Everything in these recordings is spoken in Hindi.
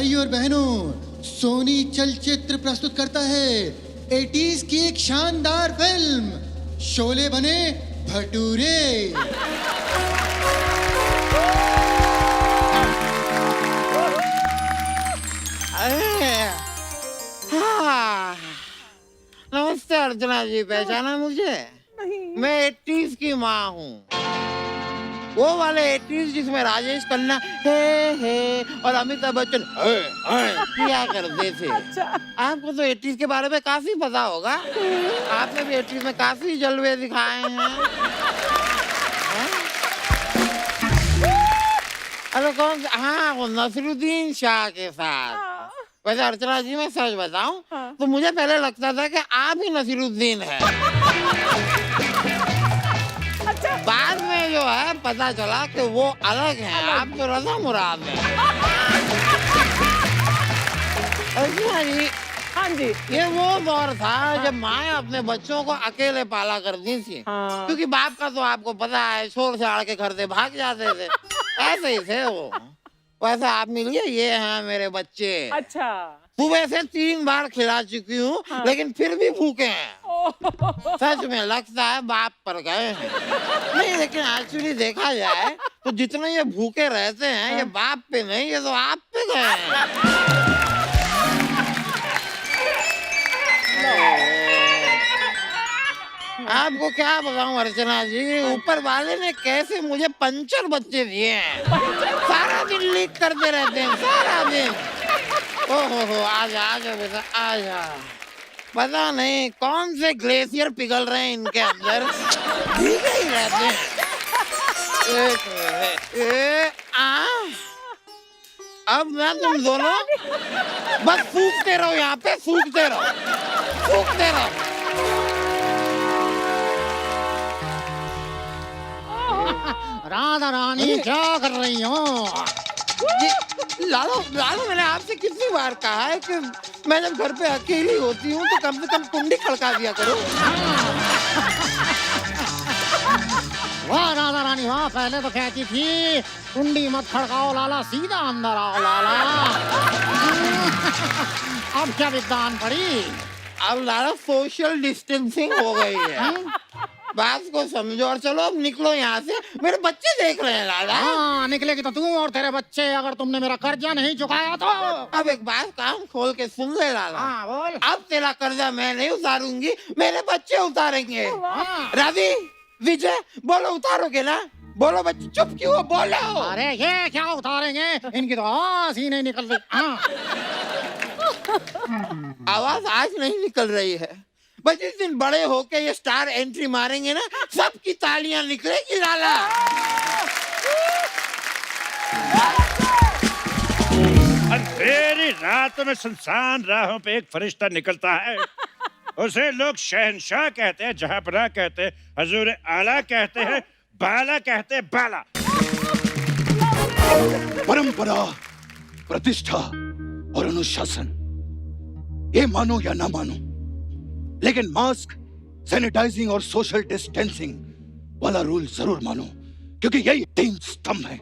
भाई और बहनों, सोनी चलचित्र प्रस्तुत करता है 80s की एक शानदार फिल्म शोले बने भटूरे। नमस्ते अर्चना जी, पहचाना मुझे? नहीं। मैं 80s की माँ हूँ, वो वाले 80s जिसमें राजेश खन्ना हे और अमिताभ बच्चन किया करते थे। अच्छा। आपको तो 80s के बारे में काफी पता होगा, आपने भी 80s में काफी जलवे दिखाए हैं। अरे कौन सा? हाँ, वो नसीरुद्दीन शाह के साथ। वैसे अर्चना जी मैं सच बताऊं तो मुझे पहले लगता था कि आप ही नसीरुद्दीन है। अच्छा। बाद में जो है पता चला कि वो अलग है, आप तो रज़ा मुराद हैं। अर्चना जी, हाँ जी, ये वो दौर था जब माएँ अपने बच्चों को अकेले पाला करती थी, क्योंकि बाप का तो आपको पता है शोर शराड़ के घर से भाग जाते थे। ऐसे ही थे वो। वैसे आप मिलिए, ये हैं मेरे बच्चे। अच्छा। सुबह से 3 बार खिला चुकी हूँ, लेकिन फिर भी भूखे हैं। सच में लगता है बाप पर गए हैं। नहीं, लेकिन एक्चुअली देखा जाए तो जितने ये भूखे रहते हैं ये बाप पे नहीं, ये तो आप पे गए हैं। आपको क्या बताऊं अर्चना जी, ऊपर वाले ने कैसे मुझे पंचर बच्चे दिए हैं। सारा दिन लीक करते रहते हैं, सारा दिन। ओहो, आजा बेटा आजा। पता नहीं कौन से ग्लेशियर पिघल रहे हैं इनके अंदर, भीगे ही रहते हैं। अब ना तुम दोनों बस सूखते रहो, यहाँ पे सूखते रहो। राधा रानी क्या कर रही हो? लालो मैंने आपसे कितनी बार कहा है कि मैं जब घर पे अकेली होती हूँ तो कम से कम कुंडी खड़का दिया करो। वाह राधा रानी वाह, पहले तो कहती थी कुंडी मत खड़काओ लाला, सीधा अंदर आओ लाला। अब क्या विद्वान पड़ी? अब लाला सोशल डिस्टेंसिंग हो गई है। बात को समझो और चलो अब निकलो यहाँ से, मेरे बच्चे देख रहे हैं लाला। हाँ, निकलेगी तो तू और तेरे बच्चे, अगर तुमने मेरा कर्जा नहीं चुकाया तो। अब एक बात कान खोल के सुन ले लाला। हाँ बोल। अब तेरा कर्जा मैं नहीं उतारूंगी, मेरे बच्चे उतारेंगे। हाँ। रवि, विजय, बोलो उतारोगे ना? बोलो बच्चे, चुप क्यों हो, बोलो। अरे ये क्या उतारेंगे, इनकी तो आवाज ही नहीं निकल रही। हाँ। आवाज आज नहीं निकल रही है, बस जिस दिन बड़े होके ये स्टार एंट्री मारेंगे ना, सबकी तालियां निकलेगी लाला। अंधेरी रात में सुनसान राहों पे एक फरिश्ता निकलता है। उसे लोग शहंशाह कहते हैं, जहांपनाह कहते हैं, हजूर आला कहते हैं, बाला कहते हैं, बाला। परंपरा, प्रतिष्ठा और अनुशासन, ये मानो या ना मानो, लेकिन मास्क, सैनिटाइजिंग और सोशल डिस्टेंसिंग वाला रूल जरूर मानो, क्योंकि यही 3 स्तंभ है।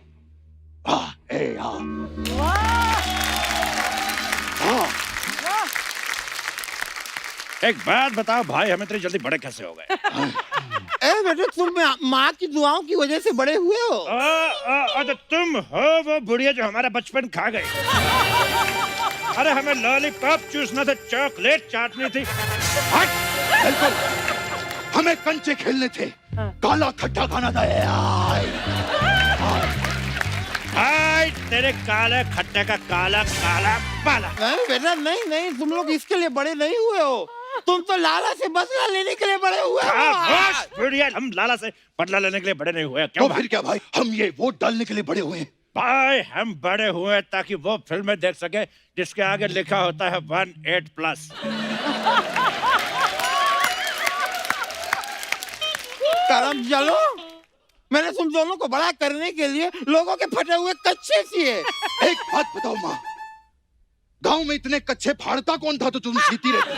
एक बात बताओ भाई, हम इतनी जल्दी बड़े कैसे हो गए? बेटे तुम माँ की दुआओं की वजह से बड़े हुए हो। तो तुम हो वो बुढ़िया जो हमारा बचपन खा गई। अरे हमें लॉलीपॉप चूसना था, चॉकलेट चाटनी थी। बिल्कुल, हमें कंचे खेलने थे, काला खट्टा खाना था। हाय तेरे काले खट्टे का काला काला बाला। नहीं बेटा नहीं, तुम लोग इसके लिए बड़े नहीं हुए हो, तुम तो लाला से बदला लेने के लिए बड़े हुए हो। बुढ़िया, हम लाला से बदला लेने के लिए बड़े नहीं हुए। क्यों? तो फिर क्या भाई, हम ये वोट डालने के लिए बड़े हुए हैं। भाई हम बड़े हुए ताकि वो फिल्में देख सके जिसके आगे लिखा होता है 18+। करम चलो, मैंने तुम दोनों को बड़ा करने के लिए लोगों के फटे हुए कच्चे सिए। एक बात बताओ माँ, गांव में इतने कच्चे फाड़ता कौन था तो तुम सीती रहती?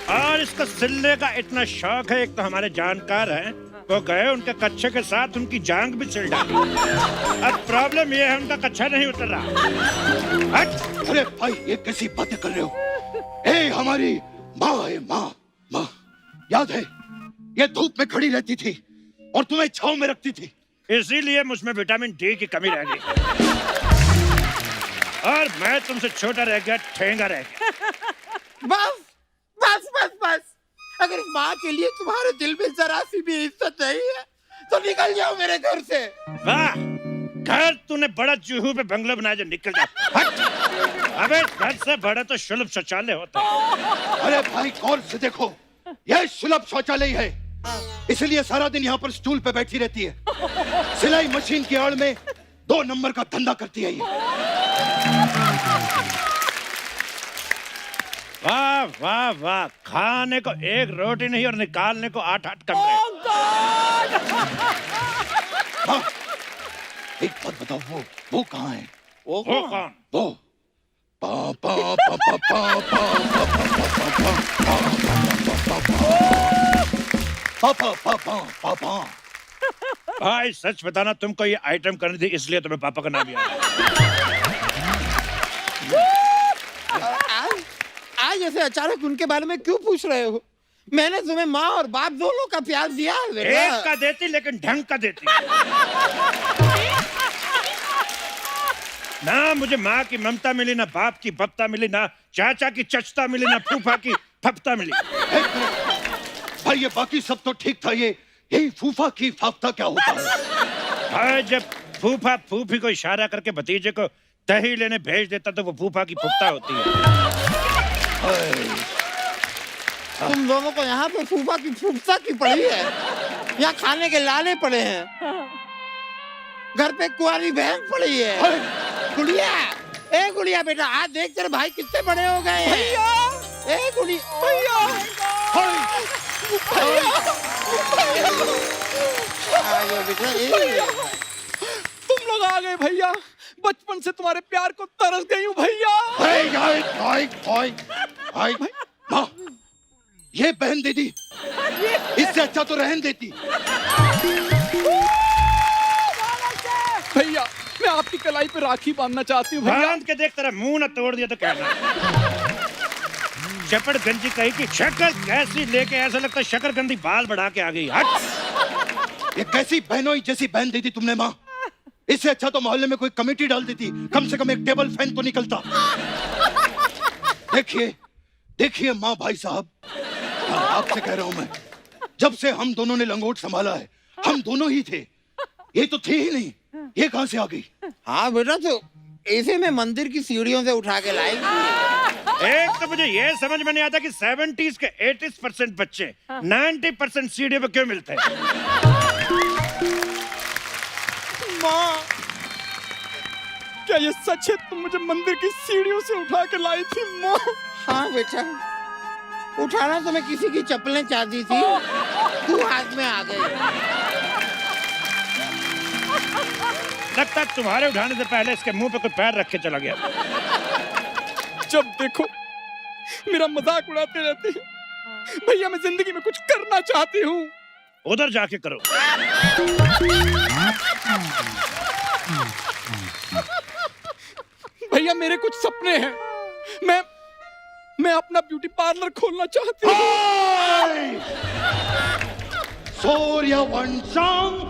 और इसको सिलने का इतना शौक है, एक तो हमारे जानकार हैं वो गए उनके कच्छे के साथ उनकी जांग भी सिल डाली। अब प्रॉब्लम ये है उनका कच्छा नहीं उतर रहा। हट! अरे भाई ये कैसी बातें कर रहे हो? ए हमारी माँ है, माँ माँ याद है ये धूप में खड़ी रहती थी और तुम्हें छांव में रखती थी, इसीलिए मुझमें विटामिन डी की कमी रह गई और मैं तुमसे छोटा रह गया, ठेंगा रह गया। बस बस बस बस, अगर माँ के लिए तुम्हारे दिल में जरा सी भी इज्जत नहीं है तो निकल जाओ मेरे घर से। वाह, घर तूने बड़ा जुहू पे बंगला बनाया जो निकल जा। हट! अबे घर से बड़ा तो सुलभ शौचालय होता है। अरे भाई गौर से देखो, यह सुलभ शौचालय है, इसलिए सारा दिन यहाँ पर स्टूल पे बैठी रहती है। सिलाई मशीन की आड़ में 2 नंबर का धंधा करती है ये। वाह वाह वाह, खाने को 1 रोटी नहीं और निकालने को 8-8 कमरे। हाँ, एक बात बताओ, वो कहाँ है? वो कौन? वो पा पा पा पा पा पा पा पा पा पा पा। भाई सच बताना, तुमको ये आइटम करनी थी इसलिए तुम्हें पापा का नाम याद है। आज ऐसे अचानक उनके बारे में क्यों पूछ रहे हो? मैंने तुम्हें माँ और बाप दोनों का प्यार दिया है बेटा। एक का देती लेकिन ढंग का देती। ना मुझे माँ की ममता मिली, ना बाप की बपता मिली, ना चाचा की चचता मिली, ना फूफा की फपता मिली। भाई ये बाकी सब तो ठीक था, यही फूफा की फाफ्ता क्या होता है? भाई जब फूफा फूफी को इशारा करके भतीजे को दही लेने भेज देता तो वो फूफा की फुफ्ता होती है। तुम दोनों को यहाँ पे फूफा की फुफ्ता की पड़ी है, यहाँ खाने के लाले पड़े हैं, घर पे कुंवारी बहन पड़ी है। गुड़िया, ए गुड़िया बेटा, आज देख तेरे भाई कितने बड़े हो गए हैं। भैया, ए गुड़ी, भैया, तुम लोग आ गए भैया। बचपन से तुम्हारे प्यार को तरस गई हूँ भैया। माँ, ये बहन दीदी, इससे अच्छा तो रहन देती। भैया मैं आपकी कलाई पे राखी बांधना चाहती हूँ भैया। बांध के देख, तेरा मुंह ना तोड़ दिया तो कहना। चपड़ गंजी कही कि शक्कर कैसी लेके ऐसा लगता है शक्कर गंदी बाल बढ़ा के आ गई। हट! ये कैसी बहनों जैसी बहन दी थी तुमने माँ? इससे अच्छा तो मोहल्ले में कोई कमेटी डाल देती, कम से कम एक टेबल फैन तो निकलता। देखिए देखिए माँ भाई साहब, आपसे कह रहा हूं मैं, जब से हम दोनों ने लंगोट संभाला है, हम दोनों ही थे, ये तो थी ही नहीं, ये कहां से आ गई? हाँ बेटा, तो इसे मैं मंदिर की सीढ़ियों से उठा के लाई थी। एक तो मुझे ये समझ में नहीं आता कि 70s के 80% बच्चे 90% सीढ़ी पे क्यों मिलते हैं। माँ, क्या ये सच है? तुम मुझे मंदिर की सीढ़ियों से उठा के लाई थी माँ? हाँ बेटा, उठाना तो मैं किसी की चप्पलें चाहती थी, तू हाथ में आ गई। लगता है तुम्हारे उठाने से पहले इसके मुंह पे कोई पैर रख के चला गया। जब देखो मेरा मजाक उड़ाते रहते हैं। भैया मैं जिंदगी में कुछ करना चाहती हूँ। उधर जाके करो। भैया मेरे कुछ सपने हैं, मैं अपना ब्यूटी पार्लर खोलना चाहती हूँ। सूर्यवंशम।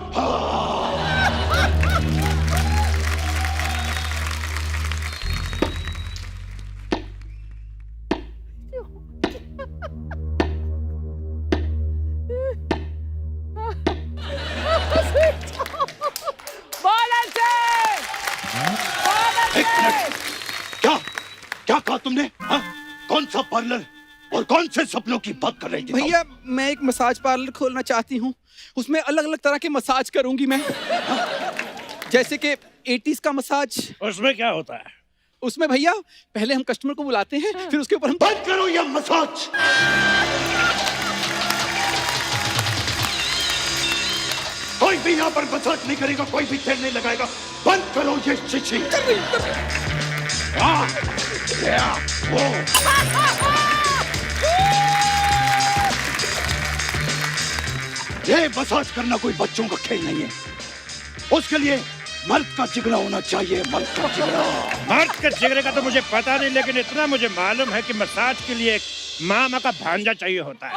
क्या कहा तुमने? हाँ? कौन सा पार्लर और कौन से सपनों की बात कर रही थी? भैया मैं एक मसाज पार्लर खोलना चाहती हूँ, उसमें अलग अलग तरह के मसाज करूंगी मैं। जैसे कि 80s का मसाज। उसमें क्या होता है? उसमें भैया पहले हम कस्टमर को बुलाते हैं, फिर उसके ऊपर हम। बंद करो यह मसाज। कोई भी यहाँ पर मसाज नहीं करेगा, कोई भी तेल नहीं लगाएगा। बंद करो ये चिची। ये मसाज करना कोई बच्चों का खेल नहीं है। उसके लिए मर्द का जिगरा होना चाहिए, मर्द का जिगरा। मर्द के जिगरे का तो मुझे पता नहीं, लेकिन इतना मुझे मालूम है कि मसाज के लिए एक मामा का भांजा चाहिए होता है।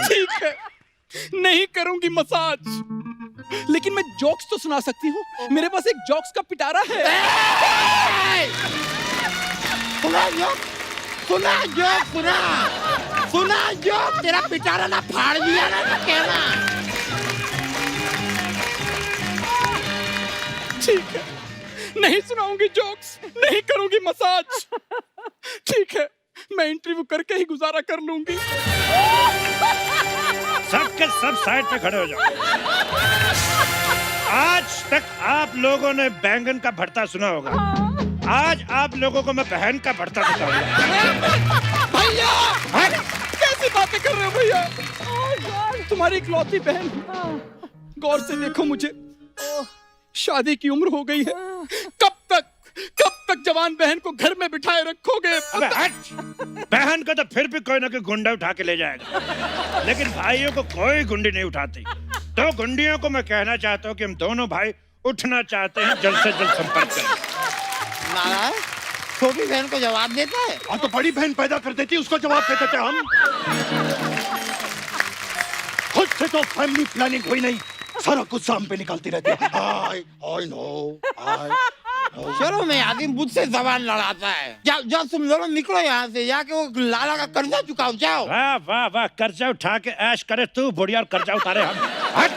ठीक है, नहीं करूंगी मसाज, लेकिन मैं जोक्स तो सुना सकती हूँ। मेरे पास एक जोक्स का पिटारा है। सुना जोक, सुना जोक, सुना जोक। तेरा पिटारा ना फाड़ दिया ना तो कहना। ठीक है, नहीं सुनाऊंगी जोक्स, नहीं करूंगी मसाज। ठीक है, मैं इंटरव्यू करके ही गुजारा कर लूंगी। सबके सब साइड पे खड़े हो जाओ। आज तक आप लोगों ने बैंगन का भरता सुना होगा, आज आप लोगों को मैं बहन का भरता बताऊंगा। भैया, कैसी बातें कर रहे हो भैया? तुम्हारी इकलौती बहन, गौर से देखो मुझे, शादी की उम्र हो गई है। कब तक जवान बहन को घर में बिठाए रखोगे? अबे हट! बहन को तो फिर भी कोई ना कोई गुंडा उठा के ले जाएगा, लेकिन भाइयों को कोई गुंडी नहीं उठाती। तो गुंडियों को मैं कहना चाहता हूँ कि हम दोनों भाई उठना चाहते हैं, जल्द से जल्द संपर्क करें। नारायण छोटी बहन को जवाब देता है। हाँ तो बड़ी बहन पैदा कर देती, उसको जवाब दे देते हम। खुद से तो फैमिली प्लानिंग हुई नहीं, सारा गुस्सा हम पे निकालती रहती है। I know. चलो मैं आदमी मुझसे जबान लड़ाता है। जाओ जाओ, तुम दोनों निकलो यहाँ से, जाके वो लाला का कर्जा चुकाओ। जाओ। वाह वाह वाह, कर्जा उठा के ऐश करे तू बुढ़िया, और कर्जा उतारे हम। हट!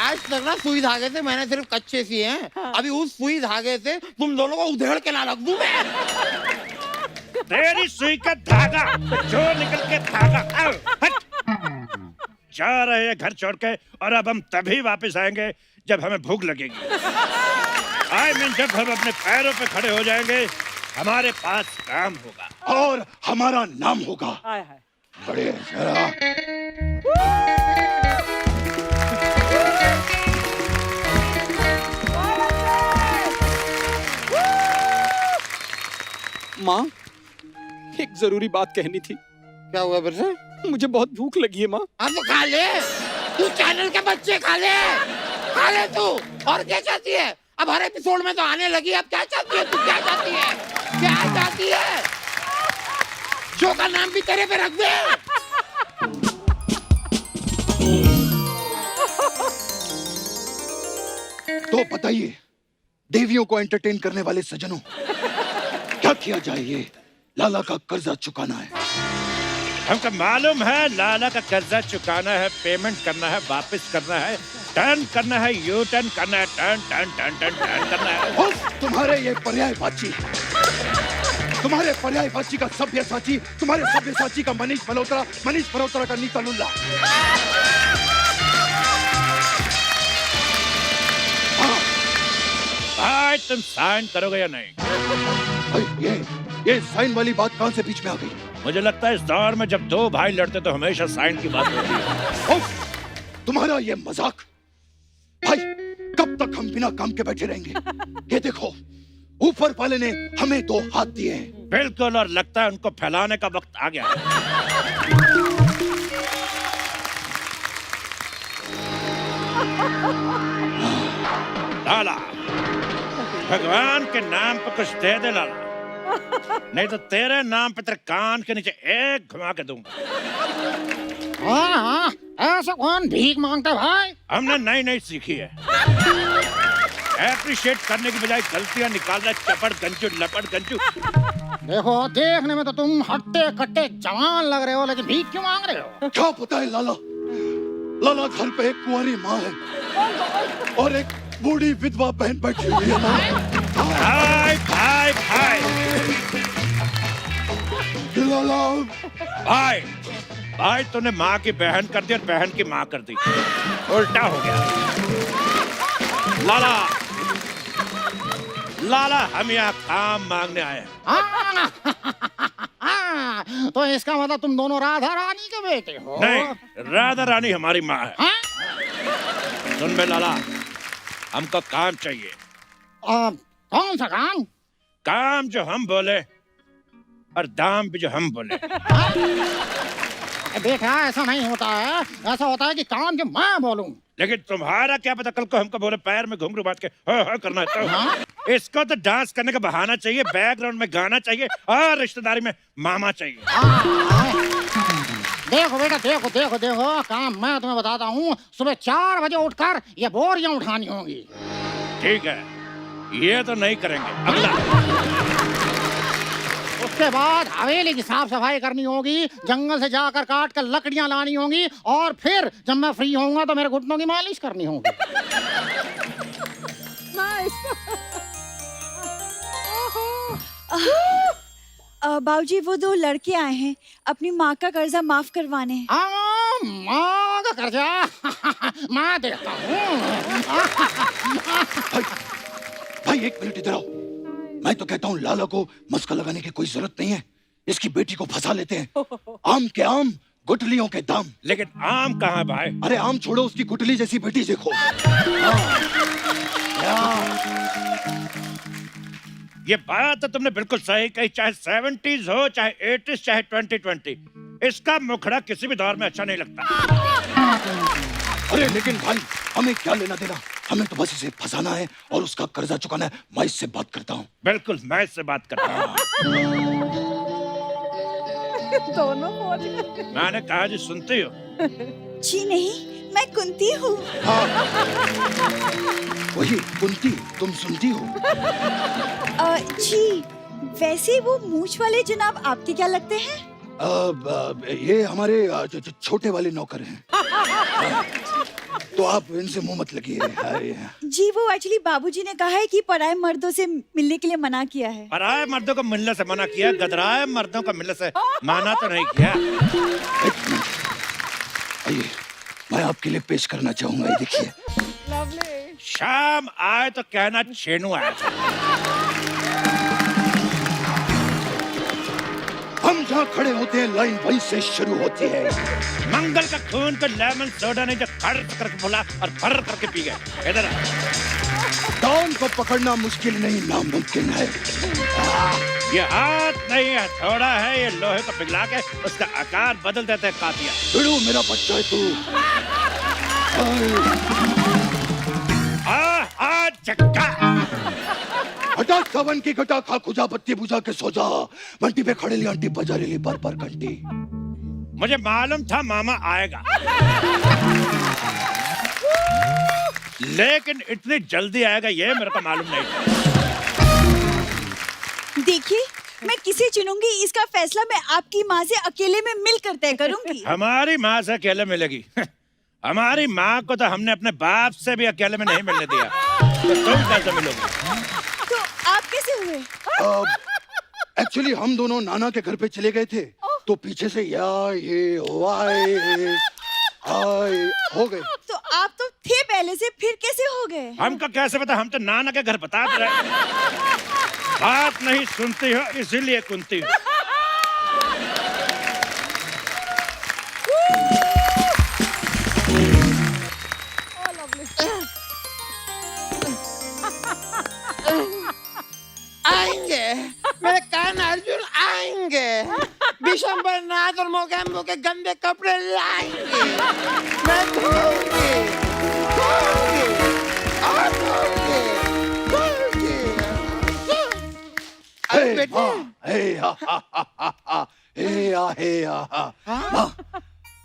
आज तक ना सुई धागे से मैंने सिर्फ कच्चे सिए हैं। अभी उस सुई धागे से तुम दोनों को उधेड़ के ना रख दूं मैं। तेरी सुई का धागा जो निकल के धागा। आओ, हट! जा रहे हैं घर छोड़ के, और अब हम तभी वापस आएंगे जब हमें भूख लगेगी। जब हम अपने पैरों पे खड़े हो जाएंगे, हमारे पास काम होगा और हमारा नाम होगा। बड़े जरा माँ, एक जरूरी बात कहनी थी। क्या हुआ फिर से? मुझे बहुत भूख लगी है माँ। अब तो खा ले, तू चैनल के बच्चे खा ले तू। और क्या चाहती है? अब हर एपिसोड में तो आने लगी। अब क्या चाहती है तू? क्या चाहती है? क्या चाहती है? शो का नाम भी तेरे पे रख दे। तो बताइए, देवियों को एंटरटेन करने वाले सज्जनों, क्या किया जाए? ये लाला का कर्जा चुकाना है। हमको मालूम है लाला का कर्जा चुकाना है, पेमेंट करना है, वापस करना है, टर्न करना है, यू टर्न करना है, turn turn turn turn turn करना है। तुम्हारे ये पर्यायवाची, तुम्हारे पर्यायवाची का सभ्यसाची, तुम्हारे सभ्यसाची का मनीष मल्होत्रा, मनीष मल्होत्रा का नीता लुल्ला। भाई तुम साइन करोगे या नहीं? ये साइन वाली बात कहां से बीच में आ गई? मुझे लगता है इस दौर में जब दो भाई लड़ते तो हमेशा साइन की बात होती है। तुम्हारा ये मजाक, भाई कब तक हम बिना काम के बैठे रहेंगे? ये देखो, ऊपर वाले ने हमें 2 हाथ दिए हैं। बिल्कुल, और लगता है उनको फैलाने का वक्त आ गया है। लाला, भगवान के नाम पर कुछ दे दे लाला, नहीं तो तेरे नाम पे तेरे कान के नीचे एक घुमा के दूंगा। हाँ, ऐसा कौन भीख मांगता भाई? हमने नई नई सीखी है। एप्रिशिएट करने की बजाय गलतियां निकालना, चपड़ गंजू लपड़ गंजू। देखो, देखने में तो तुम हट्टे कट्टे जवान लग रहे हो, लेकिन भीख क्यों मांग रहे हो? क्या पता है लाला, लाला घर पे एक कुंवारी माँ है और एक बूढ़ी विधवा बहन बैठी हुई है। भाई भाई भाई लाला, भाई भाई तूने माँ की बहन कर दी और बहन की माँ कर दी, उल्टा हो गया। लाला लाला, हम यहाँ काम मांगने आए हैं। तो इसका मतलब तुम दोनों राधा रानी के बेटे हो? नहीं, राधा रानी हमारी माँ है। सुन बे लाला, हमको काम चाहिए। कौन सा काम? काम जो हम बोले और दाम भी जो हम बोले। बेटा ऐसा नहीं होता है, ऐसा होता है कि काम जो मैं बोलूं। लेकिन तुम्हारा क्या पता, कल को हमको बोले पैर में घुंघरू बांध के हो करना है तो इसको तो डांस करने का बहाना चाहिए, बैकग्राउंड में गाना चाहिए और रिश्तेदारी में मामा चाहिए। देखो बेटा, देखो देखो देखो, काम मैं तुम्हें बताता हूँ। सुबह 4 बजे उठकर ये बोरियां उठानी होंगी। ठीक है, ये तो नहीं करेंगे। अगला। उसके बाद हवेली की साफ सफाई करनी होगी, जंगल से जाकर काट कर लकड़ियां लानी होंगी, और फिर जब मैं फ्री होऊंगा तो मेरे घुटनों की मालिश करनी होगी। बाबूजी, वो 2 लड़के आए हैं अपनी माँ का कर्जा माफ करवाने। माँ का कर्जा मैं देखता हूँ। भाई 1 मिनट इधर आओ। मैं तो कहता हूँ लाला को मस्का लगाने की कोई जरूरत नहीं है, इसकी बेटी को फंसा लेते हैं। आम के आम, गुठलियों के दाम। लेकिन आम कहाँ भाई? अरे आम छोड़ो, उसकी गुठली जैसी बेटी देखो। ये बात तो तुमने बिल्कुल सही कही, चाहे 70s हो, चाहे 80s, चाहे 2020, इसका मुखड़ा किसी भी दौर में अच्छा नहीं लगता। अरे लेकिन भाई हमें क्या लेना देना, हमें तो बस इसे फंसाना है और उसका कर्जा चुकाना है। मैं इससे बात करता हूँ। बिल्कुल, मैं इससे बात करता हूँ। दोनों पहुंच गए। मैंने कहा जी, सुनती हो? जी नहीं, मैं कुंती हूँ। वही कुंती, तुम सुनती हो? जी, वैसे वो मूंछ वाले जनाब आपके क्या लगते हैं? ये हमारे छोटे वाले नौकर हैं। तो आप इनसे मुंह मत लगिए। जी, वो एक्चुअली बाबूजी ने कहा है कि पराये मर्दों से मिलने के लिए मना किया है। पराये मर्दों को मिलने से मना किया, गदराए मर्दों को मिलने से माना तो नहीं किया। आइए, मैं आपके लिए पेश करना चाहूंगा। ये देखिए। शाम आए तो कहना छेनू आया था। हम जहाँ खड़े होते हैं लाइन वहीं से शुरू होती है। मंगल का खून को लेमन सोडा ने जो खर्च करके बोला और भर करके पी गए। इधर डॉन को पकड़ना मुश्किल नहीं, नामुमकिन है। ये हाथ नहीं है, थोड़ा है, ये लोहे को पिघला के उसका आकार बदल देते हैं कातिया। बिड़ू मेरा बच्चा है तू। चक्का हटा सावन की घटा, खा खुजा पत्ती बुझा के सो जा। बंटी पे खड़े ली आंटी बजा रही पर घंटी। मुझे मालूम था मामा आएगा, लेकिन इतनी जल्दी आएगा ये मेरे को मालूम नहीं था। देखिए, मैं किसे चुनूंगी इसका फैसला मैं आपकी माँ से अकेले में मिलकर तय करूंगी। हमारी माँ से अकेले मिलेगी? हमारी माँ को तो हमने अपने बाप से भी अकेले में नहीं मिलने दिया, तो तुम कैसे मिलोगे? तो आप कैसे हुए? एक्चुअली हम दोनों नाना के घर पे चले गए थे, तो पीछे से ये हो गए। तो आप तो थे पहले से, फिर कैसे हो गए? हमको कैसे पता? हम तो नाना के घर बता रहे। बात नहीं सुनती हो इसीलिए कुंती हो। आएंगे मेरे कान अर्जुन, आएंगे विशंबर नाथ और मोगैम्बो के गंदे कपड़े लाएंगे। मैं धोऊंगी, धोऊंगी और धोऊंगी, धोऊंगी। अरे बेटे,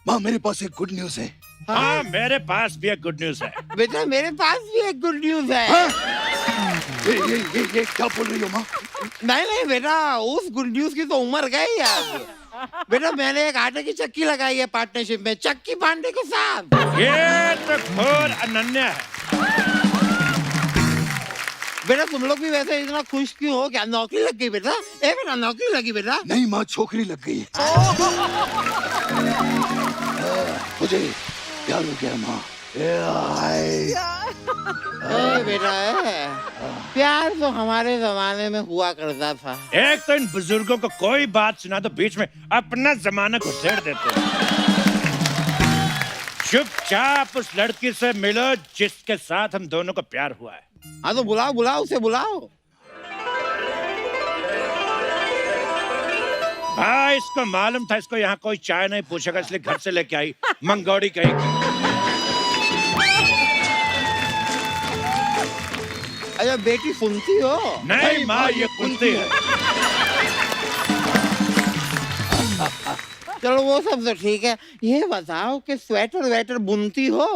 माँ मेरे पास एक गुड न्यूज है। हाँ, मेरे पास भी एक गुड न्यूज है। बेटा मेरे पास भी एक गुड न्यूज है। ये क्या बोल रही हो माँ? नहीं बेटा, उस गुड न्यूज की तो उम्र गई अब। बेटा मैंने एक आटे की चक्की लगाई है पार्टनरशिप में चक्की पांडे के साथ। ये तो घोर अनन्य है। बेटा तुम लोग भी वैसे इतना खुश क्यों हो? क्या नौकरी लग गई बेटा? बेटा नौकरी लगी बेटा? नहीं माँ, छोकरी लग गई। मुझे प्यार हो गया माँ। बेटा प्यार तो हमारे जमाने में हुआ करता था। एक तो इन बुजुर्गों को कोई बात सुना तो बीच में अपना जमाना घुसेड़ देते हैं। चुपचाप उस लड़की से मिलो जिसके साथ हम दोनों को प्यार हुआ है। हाँ तो बुलाओ बुलाओ, उसे बुलाओ। हाँ, इसको मालूम था इसको यहाँ कोई चाय नहीं पूछेगा, इसलिए घर से लेके आई मंगोड़ी कहीं की। अच्छा बेटी सुनती हो? नहीं माँ, ये कुंती है। चलो वो सब तो ठीक है, ये बताओ कि स्वेटर वेटर बुनती हो?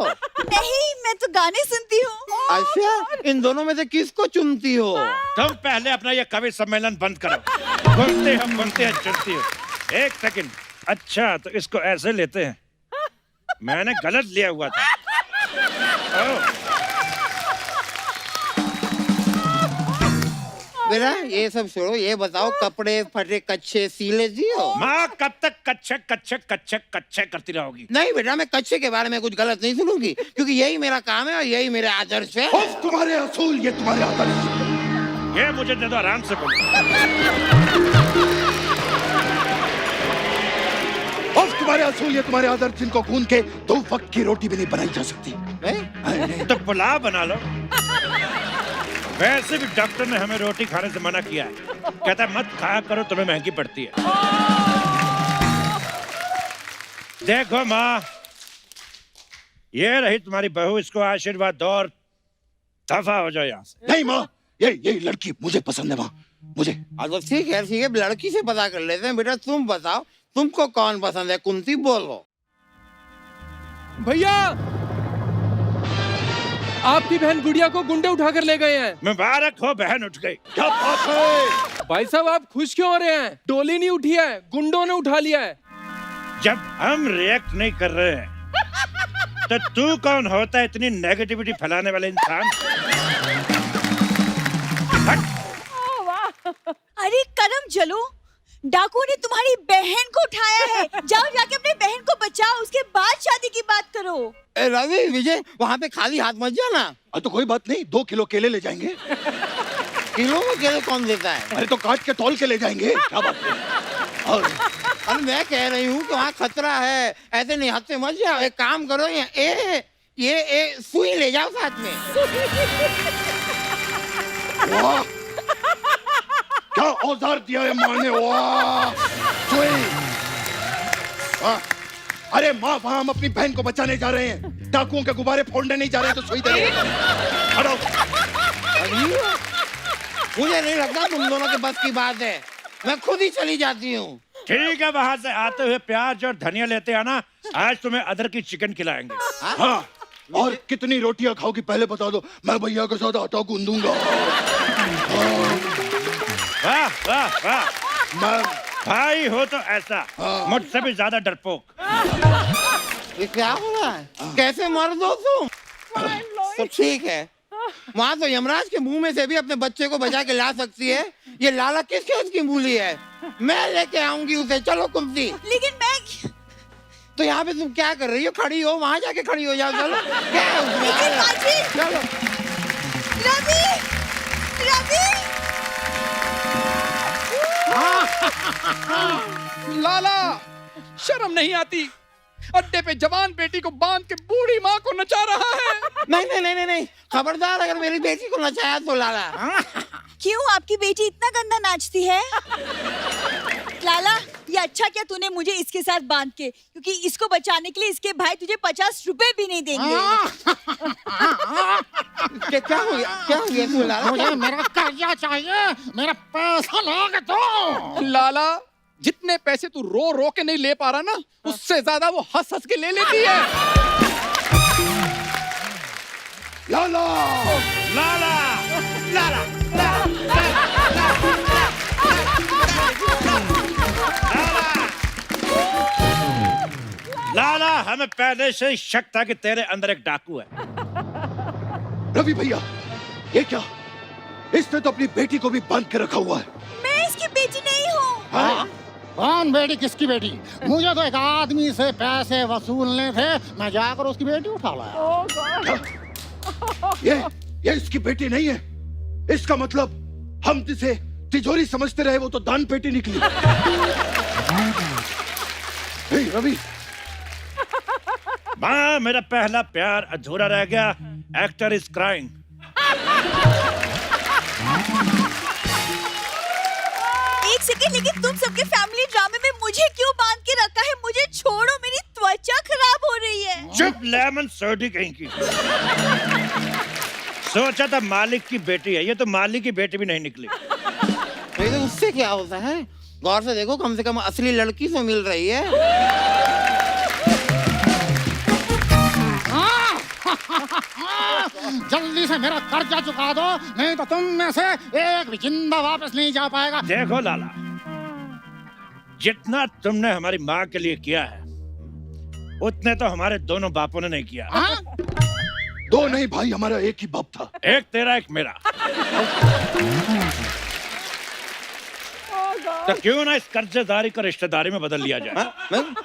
नहीं, मैं तो गाने सुनती हूँ। अच्छा, इन दोनों में से किसको चुनती हो? तुम पहले अपना ये कवि सम्मेलन बंद करो। बुनते हैं चुनती हो। एक सेकंड। अच्छा, तो इसको ऐसे लेते हैं। मैंने गलत लिया हुआ था। ओह, बेटा ये सब छोड़ो, ये बताओ कपड़े फटे कच्चे सीले दियो? माँ कब तक कच्चे कच्चे कच्चे कच्चे करती रहोगी? नहीं बेटा, मैं कच्चे के बारे में कुछ गलत नहीं सुनूंगी, क्योंकि यही मेरा काम है और यही मेरे आदर्श है। उफ, तुम्हारे असूल, ये तुम्हारे आदर्श। ये मुझे दे दो, आराम से बोलो। उफ, तुम्हारे असूल, ये तुम्हारे आदर्श, जिनको गूंद के 2 वक्त की रोटी भी नहीं बनाई जा सकती। तो पुलाव बना लो। वैसे भी डॉक्टर ने हमें रोटी खाने से मना किया है, कहता है मत खाया करो, तुम्हें महंगी पड़ती है। देखो माँ, ये रही तुम्हारी बहू, इसको आशीर्वाद दो और दफा हो जाओ यहाँ से। नहीं माँ, ये लड़की मुझे पसंद है माँ, मुझे। तो ठीक है लड़की से पता कर लेते हैं। बेटा तुम बताओ, तुमको कौन पसंद है? कुंती बोलो। भैया, आपकी बहन गुड़िया को गुंडे उठाकर ले गए हैं। मुबारक हो, बहन उठ गई। क्या बात है? भाई साहब, आप खुश क्यों हो रहे हैं? डोली नहीं उठी है, गुंडों ने उठा लिया है। जब हम रिएक्ट नहीं कर रहे हैं तो तू कौन होता है इतनी नेगेटिविटी फैलाने वाले इंसान? अरे करम जलो, डाकू ने तुम्हारी बहन को उठाया है। जाओ जाके अपने बहन को बचाओ, उसके बाद शादी की बात करो। रवि विजय, वहाँ पे खाली हाथ मत जाना। तो कोई बात नहीं, 2 किलो केले ले जाएंगे। किलो में केले कौन देता है? अरे तो काट के तौल के ले जाएंगे, क्या बात है? अरे मैं कह रही हूँ कि वहाँ खतरा है, ऐसे नहीं हाथ से मत जाओ। एक काम करो, ये सुई ले जाओ साथ में। वाह, क्या औजार दिया है माँ ने, वाह। सुई। वाह। अरे माँ, वहाँ हम अपनी बहन को बचाने जा रहे हैं, डाकुओं के गुब्बारे फोड़ने नहीं जा रहे हैं, तो सुई दे रहे हैं। हटो। मुझे नहीं लगता तुम दोनों के बस की बात है, मैं खुद ही चली जाती हूँ। ठीक है, वहां से आते हुए प्याज और धनिया लेते आना, आज तुम्हें अदरक की चिकन खिलाएंगे। हाँ, और कितनी रोटियां खाओगी पहले बता दो, मैं भैया के साथ आटा गूंदूंगा। वाह वाह वाह, मैं भाई हो तो ऐसा, मुझसे भी ज्यादा डरपोक। ये क्या हो रहा है? कैसे मर्द हो तुम? तो ठीक है, वहाँ तो यमराज के मुंह में से भी अपने बच्चे को बचा के ला सकती है, ये लाला किस खेत की मूली है? मैं लेके आऊंगी उसे। चलो कुंती। लेकिन मैं तो यहाँ पे तुम क्या कर रही हो? खड़ी हो, वहाँ जाके खड़ी हो जाओ। चलो क्या है उसमें? लेकिन बाजी, चलो। रवि, रवि, लाला, शर्म नहीं आती? अड्डे पे जवान बेटी को बांध के बूढ़ी माँ को नचा रहा है। नहीं, खबरदार, अगर मेरी बेटी को नचाया तो लाला। क्यों आपकी बेटी इतना गंदा नाचती है? लाला, ये अच्छा क्या तूने मुझे इसके साथ बांध के, क्योंकि इसको बचाने के लिए इसके भाई तुझे 50 रुपए भी नहीं देंगे। क्या हो गया तू लाला? मुझे मेरा कर्जा चाहिए, मेरा पैसा लोगे तो। लाला, जितने पैसे तू रो रो के नहीं ले पा रहा ना, उससे ज्यादा वो हंस हंस के ले लेती है। लाला, लाला लाला लाला, हमें पहले से ही शक था कि तेरे अंदर एक डाकू है। रवि भैया, ये क्या? इसने तो अपनी बेटी को भी बांध के रखा हुआ है। मैं इसकी बेटी नहीं हूँ। हाँ? कौन बेटी, किसकी बेटी? मुझे तो एक आदमी से पैसे वसूलने थे, मैं जाकर उसकी बेटी उठा लाया। ये इसकी बेटी नहीं है। इसका मतलब हम जिसे तिजोरी समझते रहे, वो तो दान पेटी निकली। हे रवि, माँ, मेरा पहला प्यार अधूरा रह गया। Actor is crying. एक सेकंड, लेकिन तुम सबके फैमिली ड्रामे में मुझे क्यों बांध के रखा है? मुझे छोड़ो, मेरी त्वचा खराब हो रही है। चुप लेमन सोडी कहीं की। सोचा था मालिक की बेटी है, ये तो मालिक की बेटी भी नहीं निकली। नहीं तो उससे क्या होता है? गौर से देखो, कम से कम असली लड़की से मिल रही है। जल्दी से मेरा कर्जा चुका दो, नहीं तो तुम में से एक भी जिंदा वापस नहीं जा पाएगा। देखो लाला, जितना तुमने हमारी माँ के लिए किया है उतने तो हमारे दोनों बापों ने नहीं किया। दो नहीं भाई, हमारा एक ही बाप था। एक तेरा एक मेरा। तो क्यों ना इस कर्जेदारी को रिश्तेदारी में बदल लिया जाए?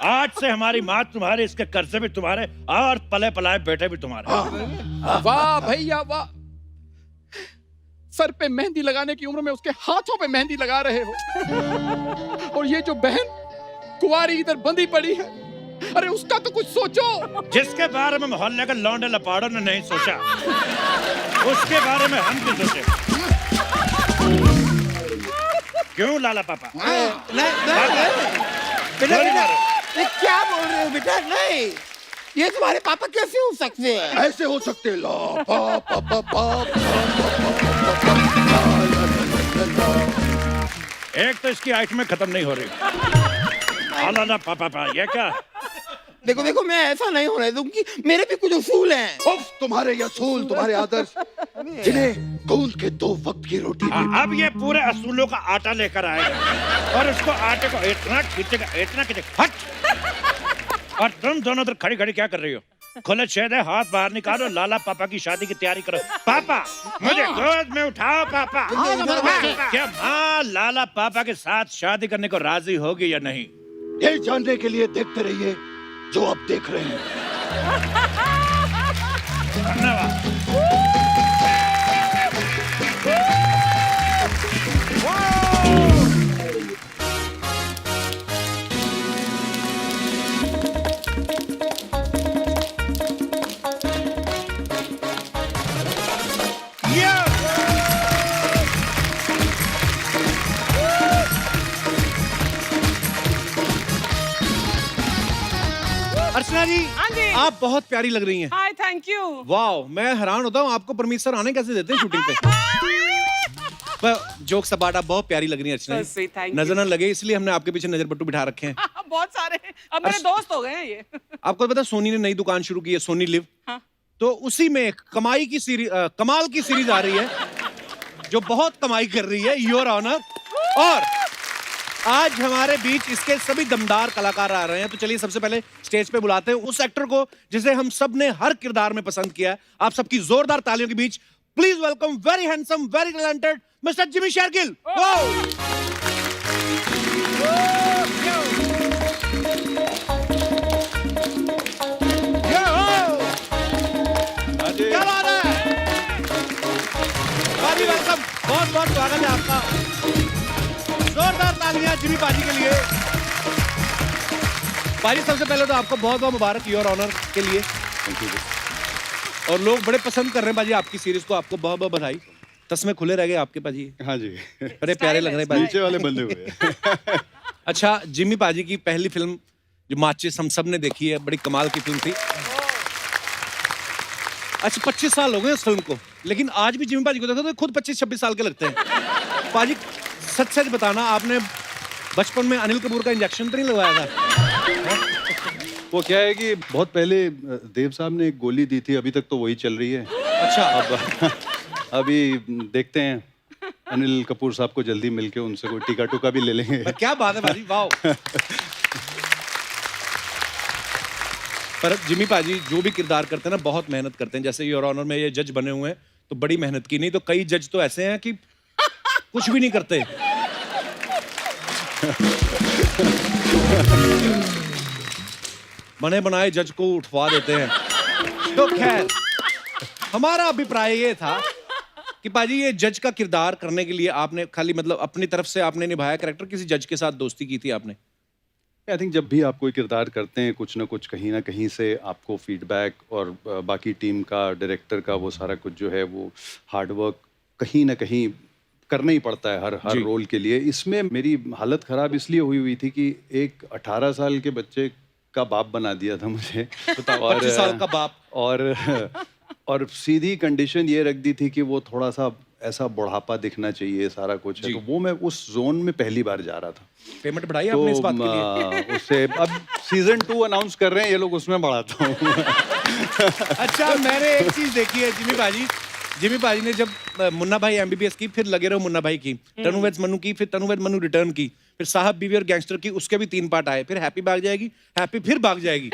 आज से हमारी माँ तुम्हारी, इसके कर्जे भी तुम्हारे और पले पलाए बेटे भी तुम्हारे। वाह भैया वाह, सर पे मेहंदी लगाने की उम्र में उसके हाथों पे मेहंदी लगा रहे हो। और ये जो बहन कुंवारी इधर बंधी पड़ी है, अरे उसका तो कुछ सोचो। जिसके बारे में मोहल्ले के लौंडे लपाड़ों ने नहीं सोचा, उसके बारे में हम भी सोचे। क्यों लाला पापा? बेटा ये क्या बोल रहे हो बेटा? नहीं, ये तुम्हारे पापा कैसे हो सकते हैं? ऐसे हो सकते ला पा पा पा पा। एक तो इसकी आइटमें खत्म नहीं हो रही। लाला पापा ये क्या? देखो देखो, मैं ऐसा नहीं होने दूंगी, मेरे भी कुछ उसूल हैं। उफ, तुम्हारे असूल, तुम्हारे आदर्श, जिन्हें गूंद के 2 वक्त की रोटी। अब ये पूरे असूलों का आटा लेकर आएगा और उसको आटे को इतना खींचेगा, इतना खींचेगा। हट! और तुम दोनों उधर खड़ी खड़ी क्या कर रही हो? खुले छेद है, हाथ बाहर निकालो, लाला पापा की शादी की तैयारी करो। पापा मुझे गोद में उठाओ। पापा क्या माँ लाला पापा के साथ शादी करने को राजी होगी या नहीं? ये जानने के लिए देखते रहिए जो आप देख रहे हैं। धन्यवाद। अर्चना जी, हाँ जी। आप बहुत प्यारी लग रही हैं। हाय, थैंक यू। वाह, मैं हैरान होता हूँ, आपको परमिशन आने कैसे देते हैं शूटिंग पे? पर जोक सपाटा, बहुत प्यारी लग रही है अर्चना So sweet, thank ji. you. नजर न लगे इसलिए हमने आपके पीछे नजर बट्टू बिठा रखे हैं। बहुत सारे, अब मेरे दोस्त हो गए हैं ये। आपको पता है सोनी ने नई दुकान शुरू की है, सोनी लिव। हाँ। तो उसी में कमाल की सीरीज आ रही है जो बहुत कमाई कर रही है, योर ऑनर। और आज हमारे बीच इसके सभी दमदार कलाकार आ रहे हैं। तो चलिए सबसे पहले स्टेज पे बुलाते हैं उस एक्टर को जिसे हम सब ने हर किरदार में पसंद किया है। आप सबकी जोरदार तालियों के बीच please welcome very handsome, very talented mister Jimmy Shergill. क्या बात है? भाजी वेलकम, बहुत बहुत स्वागत है आपका। जोरदार तालियां जिमी पाजी के लिए। पाजी सबसे पहले तो आपको बहुत बहुत मुबारक योर ऑनर के लिए। Thank you. और लोग बड़े पसंद कर रहे हैं पाजी आपकी सीरीज को, आपको बहुत बहुत बधाई। तस्मे खुले रह गए आपके पाजी। हाँ जी, बड़े प्यारे लग रहे हैं पाजी। नीचे वाले बंदे हुए। अच्छा, जिमी पाजी की पहली फिल्म जो माचिस हम सब ने देखी है, बड़ी कमाल की फिल्म थी। अच्छा 25 साल हो गए उस फिल्म को, लेकिन आज भी जिमी पाजी को देखो तो खुद 25-26 साल के लगते हैं। पाजी सच सच बताना, आपने बचपन में अनिल कपूर का इंजेक्शन तो नहीं लगवाया था? वो क्या है कि बहुत पहले देव साहब ने एक गोली दी थी, अभी तक तो वही चल रही है। अच्छा, अब अभी देखते हैं, अनिल कपूर साहब को जल्दी मिलके उनसे कोई टीका टूका भी ले लेंगे। क्या बात है पाजी, वाह। पर जिमी पाजी जो भी किरदार करते हैं ना, बहुत मेहनत करते हैं। जैसे योर ऑनर में ये जज बने हुए हैं तो बड़ी मेहनत की, नहीं तो कई जज तो ऐसे हैं कि कुछ भी नहीं करते। बने बनाए जज को उठवा देते हैं। तो खैर, हमारा अभिप्राय ये था कि पाजी ये जज का किरदार करने के लिए आपने खाली मतलब अपनी तरफ से आपने निभाया कैरेक्टर, किसी जज के साथ दोस्ती की थी आपने? आई थिंक जब भी आप कोई किरदार करते हैं, कुछ ना कुछ कहीं ना कहीं से आपको फीडबैक और बाकी टीम का, डायरेक्टर का वो सारा कुछ जो है वो हार्डवर्क कहीं ना कहीं करना ही पड़ता है हर जी। रोल के लिए। इसमें मेरी हालत खराब इसलिए हुई थी कि एक 18 साल के बच्चे का बाप बना दिया था मुझे। 25 साल का बाप। और सीधी कंडीशन ये रख दी थी कि वो थोड़ा सा ऐसा बुढ़ापा दिखना चाहिए, सारा कुछ है। जी। तो वो मैं उस जोन में पहली बार जा रहा था। पेमेंट बढ़ाई आपने इस बात के लिए? उससे अब सीजन 2 अनाउंस कर रहे हैं ये लोग, उसमें बढ़ाता हूँ। अच्छा, मैंने एक चीज देखी है जिमी भाई ने जब मुन्ना भाई MBBS की, फिर लगे रहो मुन्ना भाई की, तनु वेड्स मनु की, फिर तनु वेड्स मनु रिटर्न की, फिर साहब बीवी और गैंगस्टर की, उसके भी 3 पार्ट आए, फिर हैप्पी भाग जाएगी, हैप्पी फिर भाग जाएगी।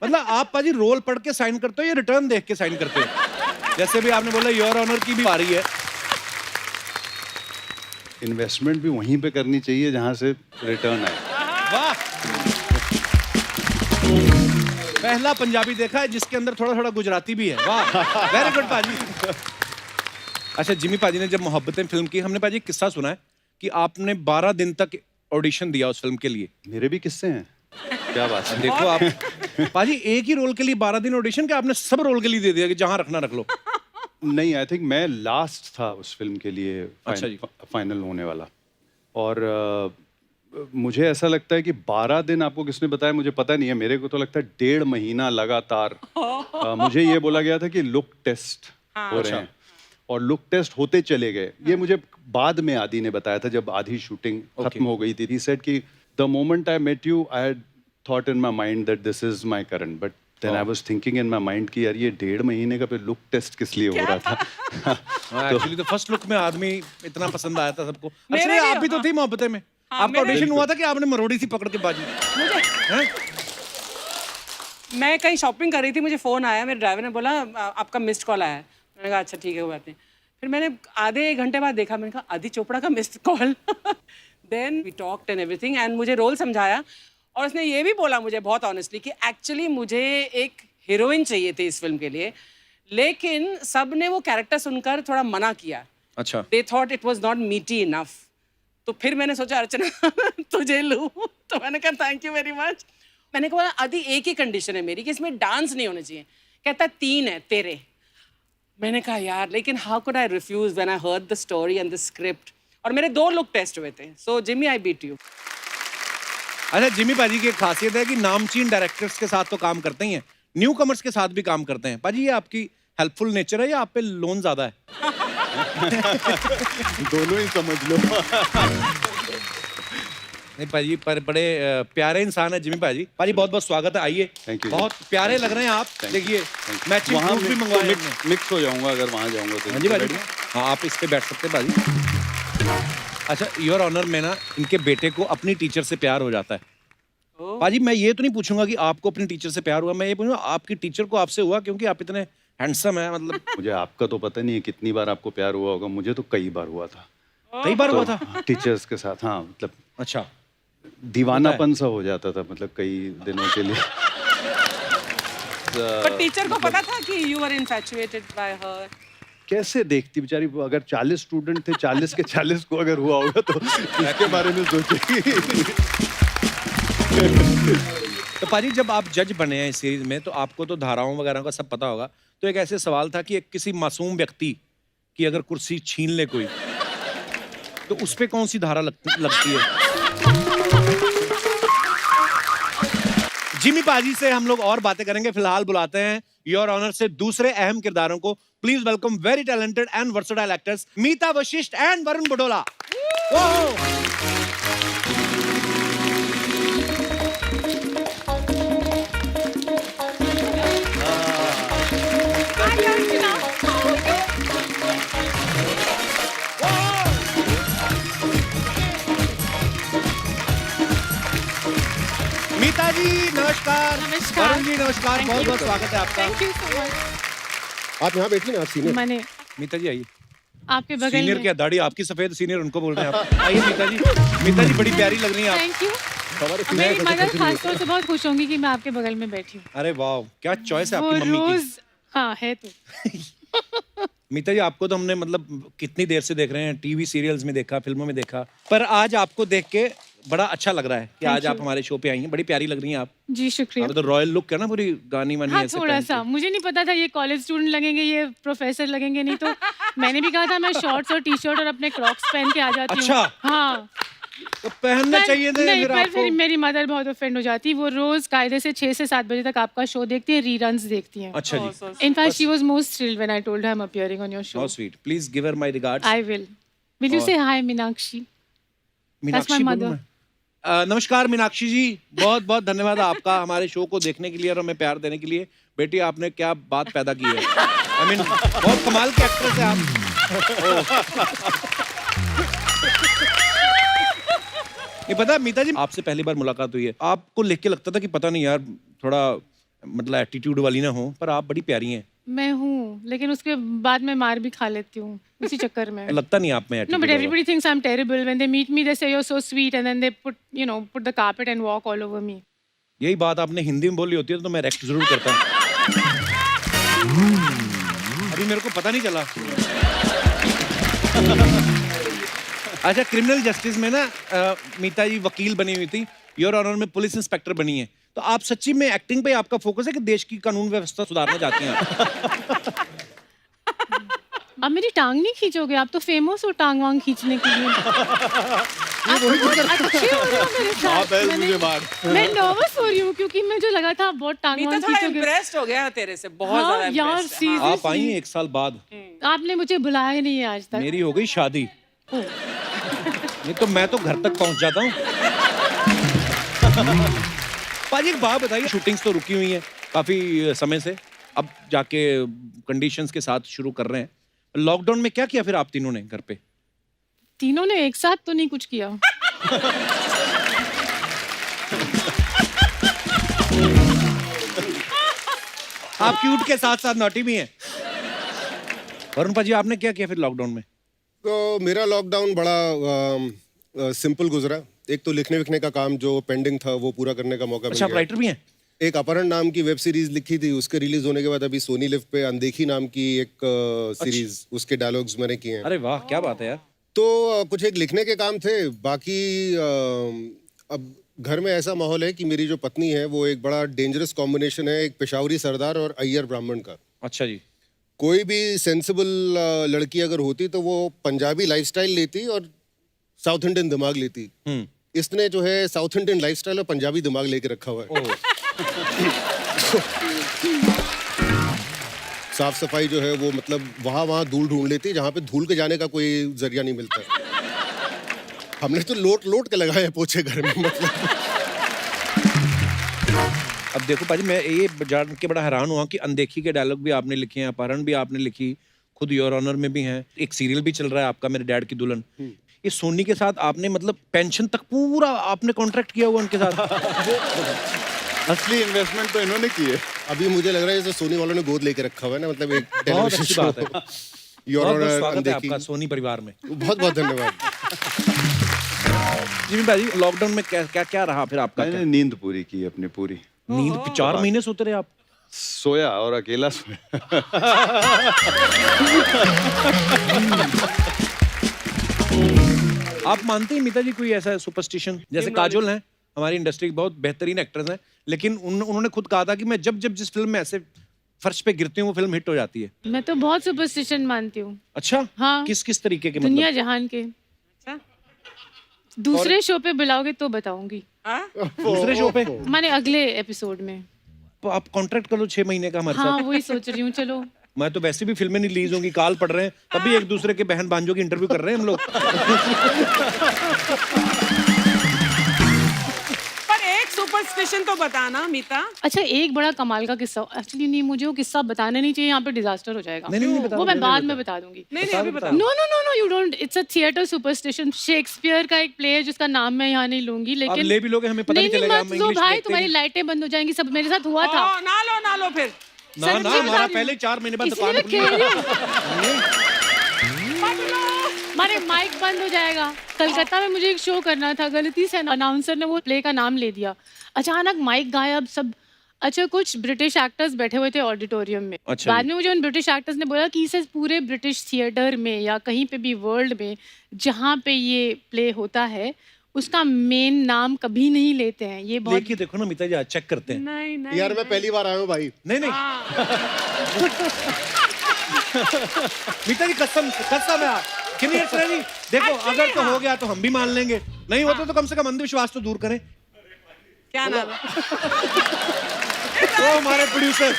मतलब आप पाजी रोल पढ़ के साइन करते हो या रिटर्न देख के साइन करते हो? जैसे भी आपने बोला योर ऑनर की भी आ रही है। इन्वेस्टमेंट भी वहीं पे करनी चाहिए जहां से रिटर्न आए। वाह, पहला पंजाबी देखा है जिसके अंदर थोड़ा थोड़ा गुजराती भी है। वाह, वेरी गुड पाजी। अच्छा, जिमी पाजी ने जब मोहब्बतें फिल्म की, हमने पाजी किस्सा सुना है कि आपने 12 दिन तक ऑडिशन दिया उस फिल्म के लिए। मेरे भी किस्से हैं, क्या बात है। देखो आप पाजी, एक ही रोल के लिए 12 दिन ऑडिशन, क्या आपने सब रोल के लिए दे दिया कि जहां रखना रख लो? नहीं, आई थिंक मैं लास्ट था उस फिल्म के लिए, अच्छा जी। फाइनल होने वाला। और मुझे ऐसा लगता है कि 12 दिन, आपको किसने बताया मुझे पता नहीं है, मेरे को तो लगता है 1.5 महीना लगातार मुझे ये बोला गया था कि लुक टेस्ट हो रहे हैं, और लुक टेस्ट होते चले गए। ये मुझे बाद में आदि ने बताया था, जब आधी शूटिंग खत्म हो गई थी। ही सेड कि the moment I met you I had thought in my mind that this is my Karan, but then I was thinking in my mind कि यार ये 1.5 महीने का फिर लुक टेस्ट किस लिए हो रहा था। एक्चुअली तो फर्स्ट लुक में आदमी इतना पसंद आया था सबको। मेरे अच्छा, भी, आप भी तो हाँ। थी मोहब्बतें में, हाँ, आपका मेरे- ऑडिशन हुआ था कि आपने मरोड़ी सी पकड़ के बाजी? हैं? मैं कहीं शॉपिंग कर रही थी, मुझे फोन आया, मेरे ड्राइवर ने बोला आपका मिस्ड कॉल आया है। मैंने कहा अच्छा ठीक है, कोई बात नहीं। फिर मैंने आधे एक घंटे बाद देखा, मैंने कहा आदि चोपड़ा का missed call. Then we talked and everything, and मुझे रोल समझाया, और उसने ये भी बोला मुझे बहुत ऑनेस्टली कि एक्चुअली मुझे एक हीरोइन चाहिए थी इस फिल्म के लिए, लेकिन सब ने वो कैरेक्टर सुनकर थोड़ा मना किया। अच्छा, they thought it was not मीटी इनफ। तो फिर मैंने सोचा अर्चना तुझे लूं, तो मैंने कहा थैंक यू वेरी मच। मैंने कहा आदि एक ही कंडीशन है मेरी कि इसमें डांस नहीं होना चाहिए। कहता 3 है तेरे। मैंने कहा यार, लेकिन how could I refuse when I heard the story and the script. और मेरे 2 लुक टेस्ट हुए थे। So Jimmy, I beat you. अच्छा, जिमी पाजी की एक खासियत है कि नामचीन डायरेक्टर्स के साथ तो काम करते ही हैं, न्यू कमर्स के साथ भी काम करते हैं। पाजी, ये आपकी हेल्पफुल नेचर है या आप पे लोन ज्यादा है? दोनों ही समझ लो। नहीं पाजी, पर बड़े प्यारे इंसान है जिमी पाजी। पाजी बहुत बहुत स्वागत है, आइए। Thank you, बहुत प्यारे लग रहे हैं आप। देखिए, मैचिंग वहाँ फ्रूट भी मंगवाए हमने। मिक्स हो जाऊंगा अगर वहाँ जाऊंगा तो। हाँ जी पाजी, हाँ आप इस पे बैठ सकते हैं पाजी। अच्छा, योर ऑनर में ना इनके बेटे को अपनी टीचर से प्यार हो जाता है। पाजी, मैं ये तो नहीं पूछूंगा कि आपको अपनी टीचर से प्यार हुआ, मैं ये पूछूंगा आपकी टीचर को आपसे हुआ, क्योंकि आप इतने हैंडसम है। मतलब मुझे आपका तो पता नहीं है कितनी बार आपको प्यार हुआ होगा, मुझे तो कई बार हुआ था। कई बार हुआ था? टीचर्स के साथ, हाँ, मतलब अच्छा, दीवानापन सा हो जाता था, मतलब कई दिनों के लिए। पर टीचर को पता था कि यू वर इन्फैचुएटेड बाय हर? कैसे देखती बेचारी वो, अगर 40 स्टूडेंट थे, 40 के 40 को अगर हुआ होगा तो इसके बारे में सोचेगी। तो पाजी, जब आप जज बने हैं इस सीरीज में, तो आपको तो धाराओं वगैरह का सब पता होगा। तो एक ऐसे सवाल था कि एक किसी मासूम व्यक्ति की अगर कुर्सी छीन ले कोई, तो उस पे कौन सी धारा लगती है? जिमी पाजी से हम लोग और बातें करेंगे। फिलहाल बुलाते हैं योर ऑनर से दूसरे अहम किरदारों को। Please welcome very talented and versatile actors Meeta Vashisht and Varun Badola. Meeta ji नमस्कार। नमस्कार। वरुण जी नमस्कार, बहुत बहुत स्वागत है आपका। Thank you so much. आप यहाँ बैठिए ना, आप सीनियर। मैंने मीता जी आइए। आपके बगल सीनियर में। क्या, दाढ़ी आपकी सफेद, सीनियर उनको बोल रहे हैं आप। आइए मीता जी। मीता जी बड़ी प्यारी लग रही हैं आप। Thank you. हमारे मेरी मदर खासतौर से बहुत खुश होंगी कि मैं आपके बगल में बैठी हूँ। अरे वाह, क्या चॉइस है वो आपकी मम्मी की। रोज हाँ है तो मीता जी, आपको तो हमने मतलब कितनी देर से देख रहे हैं, टीवी सीरियल्स में देखा, फिल्मों में देखा, पर आज आपको देख के बड़ा अच्छा लग रहा है कि आज आप हमारे शो पे आई हैं। बड़ी प्यारी लग रही हैं आप। जी शुक्रिया। आप तो रॉयल लुक है ना, पूरी गानी वानी हाँ ऐसे थोड़ा पहन सा, मुझे नहीं पता था ये कॉलेज स्टूडेंट लगेंगे, ये प्रोफेसर लगेंगे, नहीं तो मैंने भी कहा था मैं शॉर्ट्स और टी शर्ट और अपने क्रॉक्स पहन के आ जाती हूँ। अच्छा। हाँ तो पहनना चाहिए था नहीं, फिर पर आपको। फिर मेरी मदर बहुत ऑफेंड हो जाती, वो रोज कायदे से 6 से 7 बजे तक आपका शो देखती है, रीरन्स देखती हैं। अच्छा जी। In fact she was most thrilled when I told her I am appearing on your show. How sweet. Please give her my regards. I will you say hi Meenakshi? Meenakshi my बोलूं mother. मैं? नमस्कार मीनाक्षी जी, बहुत बहुत धन्यवाद आपका हमारे शो को देखने के लिए और हमें प्यार देने के लिए। बेटी, आपने क्या बात पैदा की है। आई मीन बहुत कमाल के एक्ट्रेस है आप। ये पता मीता जी, आपसे पहली बार मुलाकात हुई है, आपको लिख के लगता था कि पता नहीं यार थोड़ा मतलब एटीट्यूड वाली ना हो, पर आप बड़ी प्यारी हैं। मैं हूँ, लेकिन उसके बाद मैं मार भी खा लेती हूँ उसी चक्कर में। लगता नहीं आप में No, attitude but होगा। everybody thinks I'm terrible. When they meet me, they say you're so sweet, and then they put the carpet and walk all over me. यही बात आपने हिंदी में बोली होती है तो मैं रेक्ट जरूर करता हूँ। अभी मेरे को पता नहीं चला। अच्छा, क्रिमिनल जस्टिस में ना मीता जी वकील बनी हुई थी, योर ऑनर में पुलिस इंस्पेक्टर बनी है, तो आप सच्ची में एक्टिंग पे आपका फोकस है कि देश की कानून व्यवस्था सुधारना चाहती हैं? अब मेरी टांग नहीं खींचोगे? आप तो फेमस हो टांग वांग खींचने के लिए। आप अच्छे हो रहे हो मेरे साथ। मैं नर्वस हो रही हूँ क्योंकि मुझे लगा था आप बहुत टांग मीता वांग थोड़ा खींचोगे। इम्प्रेस्ड हो गया तेरे से, बहुत हाँ, ज्यादा यार impressed है। seriously। आप आई हैं 1 साल बाद, आपने मुझे बुलाया ही नहीं है आज तक। मेरी हो गई शादी, नहीं तो मैं तो घर तक पहुंच जाता हूँ। पाजी एक बात बताइए, शूटिंग्स तो रुकी हुई हैं काफी समय से, अब जाके कंडीशंस के साथ शुरू कर रहे हैं। लॉकडाउन में क्या किया फिर आप तीनों ने घर पे? तीनों ने एक साथ तो नहीं कुछ किया। आप क्यूट के साथ साथ नॉटी भी हैं। वरुण पाजी, आपने क्या किया फिर लॉकडाउन में? तो मेरा लॉकडाउन बड़ा सिंपल गुजरा। एक तो लिखने विखने का काम जो पेंडिंग था वो पूरा करने का मौका अच्छा, आप मिल गया। राइटर भी हैं? एक अपहरण नाम की वेब सीरीज लिखी थी, उसके रिलीज होने के बाद अभी सोनी लिव पे अनदेखी नाम की एक सीरीज, उसके डायलॉग्स मैंने किए हैं। अरे वाह, क्या बात है यार। तो कुछ एक लिखने के काम थे, बाकी अब घर में ऐसा माहौल है कि मेरी जो पत्नी है वो एक बड़ा डेंजरस कॉम्बिनेशन है, एक पेशावरी सरदार और अय्यर ब्राह्मण का। अच्छा जी। कोई भी सेंसिबल लड़की अगर होती तो वो पंजाबी लाइफस्टाइल लेती और साउथ इंडियन दिमाग लेती। इसने जो है साउथ इंडियन लाइफस्टाइल और पंजाबी दिमाग लेके रखा हुआ है। साफ सफाई जो है वो मतलब वहाँ धूल ढूंढ लेती है जहाँ पे धूल के जाने का कोई जरिया नहीं मिलता। हमने तो लोट के लगाए हैं पोछे घर में मतलब। अब देखो पाजी, मैं ये जान के बड़ा हैरान हुआ कि अनदेखी के डायलॉग भी आपने लिखे हैं, अपहरण भी आपने लिखी, खुद योर ऑनर में भी हैं, एक सीरियल भी चल रहा है आपका, मेरे डैड की दुल्हन। ये सोनी के साथ आपने मतलब पेंशन तक पूरा आपने कॉन्ट्रैक्ट किया हुआ उनके साथ। असली इन्वेस्टमेंट तो इन्होंने की है। अभी मुझे लग रहा है जैसे सोनी वालों ने गोद लेके रखा हुआ है ना, मतलब एक बहुत टेलीविजन अच्छी शो। बात है। योर बहुत बहुत ऑनर स्वागत है अनदेखी। आपका सोनी परिवार में। बहुत बहुत धन्यवाद। जी भाई, लॉकडाउन में क्या क्या रहा फिर आपका? मैंने नींद पूरी की अपनी पूरी। नींद 4 महीने सोते रहे आप? सोया और अकेला सोया। आप मानते हैं मीता जी कोई ऐसा सुपरस्टिशन? जैसे काजोल हैं, हमारी इंडस्ट्री की बहुत बेहतरीन एक्ट्रेस हैं, लेकिन उन्होंने खुद कहा था कि मैं जब जिस फिल्म में ऐसे फर्श पे गिरती हूँ वो फिल्म हिट हो जाती है। मैं तो बहुत सुपरस्टिशन मानती हूँ। अच्छा? हाँ। किस तरीके के? दुनिया मतलब जहान के। दूसरे शो पे बुलाओगे तो बताऊंगी। दूसरे शो पे? माने अगले एपिसोड में। तो आप कॉन्ट्रैक्ट कर लो 6 महीने का हमारे हाँ, साथ। वही सोच रही हूँ। चलो, मैं तो वैसे भी फिल्में नहीं रिलीज होंगी, काल पड़ रहे हैं, तभी एक दूसरे के बहन भांजों की इंटरव्यू कर रहे हैं हम लोग। पर एक सुपरस्टिशन तो बताना मीता। अच्छा, एक बड़ा कमाल का किस्सा, एक्चुअली नहीं, मुझे वो किस्सा बताना नहीं चाहिए, यहाँ पे डिजास्टर हो जाएगा। नहीं, बता वो दो, मैं बाद में बता दूंगी। नहीं अभी बता। No no no no, you don't. It's a theatre superstition. Shakespeare का एक प्ले है जिसका नाम मैं यहाँ नहीं लूंगी, आप लेकिन ले भी लोगे, हमें पता नहीं चलेगा। मत लो भाई, तुम्हारी लाइटें बंद हो जाएंगी। सब मेरे साथ हुआ था। ना लो फिर। ना हमारा पहले 4 महीने बाद दुकान खुली। हमारे माइक बंद हो जाएगा। कलकत्ता में मुझे एक शो करना था, गलती से अनाउंसर ने वो प्ले का नाम ले दिया, अचानक माइक गायब, सब अच्छा, कुछ ब्रिटिश एक्टर्स बैठे हुए थे ऑडिटोरियम में। अच्छा बाद जी। में मुझे उन ब्रिटिश एक्टर्स ने बोला कि इसे पूरे ब्रिटिश थिएटर में या कहीं पे भी वर्ल्ड में जहाँ पे ये प्ले होता है उसका मेन नाम कभी नहीं लेते हैं। ये बहुत लेके देखो ना मीता जी, आज चेक करते हैं। नहीं नहीं यार मैं पहली बार आया हूँ भाई। नहीं नहीं मीता जी कसम कसम है। क्यों अर्चना जी देखो, अगर तो हो गया तो हम भी मान लेंगे, नहीं होता तो कम से कम अंधविश्वास तो दूर करें। क्या नाम है? वो हमारे प्रोड्यूसर।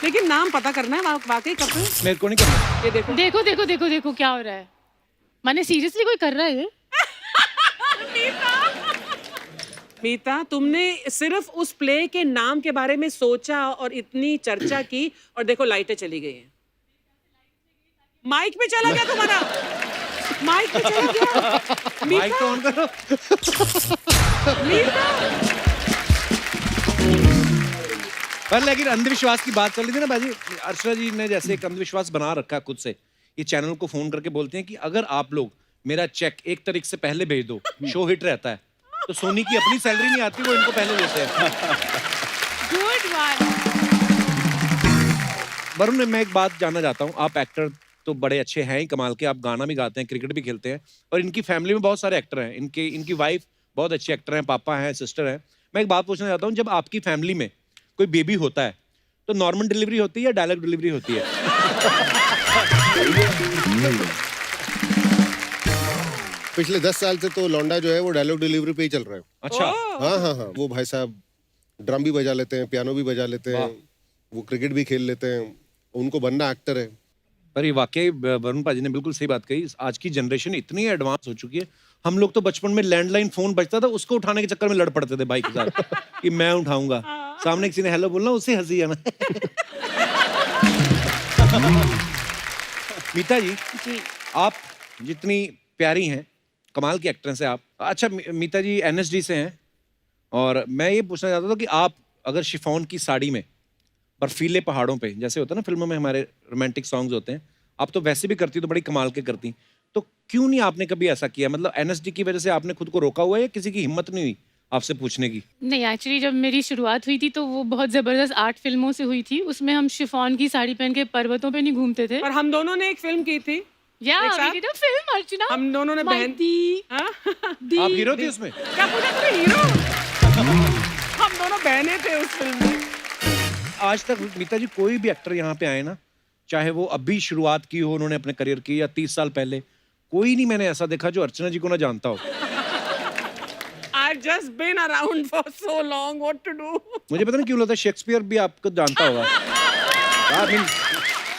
लेकिन नाम पता करना है वाकई कब से? मेरे को नहीं करना। ये देखो देखो देखो देखो देखो क्या हो रहा है। मैंने सीरियसली कोई कर रहा है ये? मीता, तुमने सिर्फ उस प्ले के नाम के बारे में सोचा और इतनी चर्चा की और देखो लाइटें चली गई हैं। माइक पे चला गया तुम्हारा, माइक पे चला गया। माइक तो ऑन करो। मीता पर लेकिन अंधविश्वास की बात चल रही थी ना बाजी, अर्चना जी ने जैसे एक अंधविश्वास बना रखा खुद से, ये चैनल को फोन करके बोलते हैं कि अगर आप लोग मेरा चेक 1 तारीख से पहले भेज दो, शो हिट रहता है, तो सोनी की अपनी सैलरी नहीं आती, वो इनको पहले देते हैं। Good one. वरुण, मैं एक बात जानना चाहता हूँ, आप एक्टर तो बड़े अच्छे हैं ही, कमाल के, आप गाना भी गाते हैं, क्रिकेट भी खेलते हैं, और इनकी फैमिली में बहुत सारे एक्टर हैं, इनकी वाइफ बहुत अच्छे एक्टर हैं, पापा हैं, सिस्टर हैं। मैं एक बात पूछना चाहता हूँ, जब आपकी फैमिली में कोई बेबी होता है तो नॉर्मल डिलीवरी होती है या डायरेक्ट डिलीवरी होती है? पिछले 10 साल से तो लौंडा जो है वो डायलॉग डिलीवरी पे ही चल रहा है। अच्छा। हाँ हाँ हाँ, वो भाई साहब ड्रम भी बजा लेते हैं, पियानो भी बजा लेते हैं, वो क्रिकेट भी खेल लेते हैं, उनको बनना एक्टर है। पर ये वाकई वरुण पाजी ने बिल्कुल सही बात कही, आज की जनरेशन इतनी एडवांस हो चुकी है। हम लोग तो बचपन में लैंडलाइन फोन बजता था, उसको उठाने के चक्कर में लड़ पड़ते थे भाई के साथ कि मैं उठाऊंगा, सामने किसी ने हेलो बोलना, उससे हंसी आना। मीता जी, आप जितनी प्यारी हैं, कमाल की एक्ट्रेस हैं आप। अच्छा मीता जी NSD से हैं, और मैं ये पूछना चाहता था कि आप अगर शिफॉन की साड़ी में बर्फीले पहाड़ों पे, जैसे होता है ना फिल्मों में हमारे रोमांटिक सॉन्ग्स होते हैं, आप तो वैसे भी करती तो बड़ी कमाल के करती, तो क्यों नहीं आपने कभी ऐसा किया? मतलब NSD की वजह से आपने खुद को रोका हुआ है या किसी की हिम्मत नहीं हुई आपसे पूछने की? नहीं, एक्चुअली जब मेरी शुरुआत हुई थी तो वो बहुत जबरदस्त 8 फिल्मों से हुई थी। उसमें हम शिफॉन की साड़ी पहन के पर्वतों पे नहीं घूमते थे। और हम दोनों ने एक फिल्म की थी। या एक साथ? we did a film, अर्चना। हम दोनों ने My बहन हाँ? आप हीरो थी उसमें? क्या पूछा तुमने? हीरो? हम दोनों बहनें थे उस फिल्म में। आज तक मीता जी कोई भी एक्टर यहाँ पे आए ना, चाहे वो अभी शुरुआत की हो उन्होंने अपने करियर की या 30 साल पहले, कोई नहीं मैंने ऐसा देखा जो अर्चना जी को ना जानता हो। I've just been around for so long, what to do? मुझे पता नहीं क्यों लगता है शेक्सपियर भी आपको जानता होगा।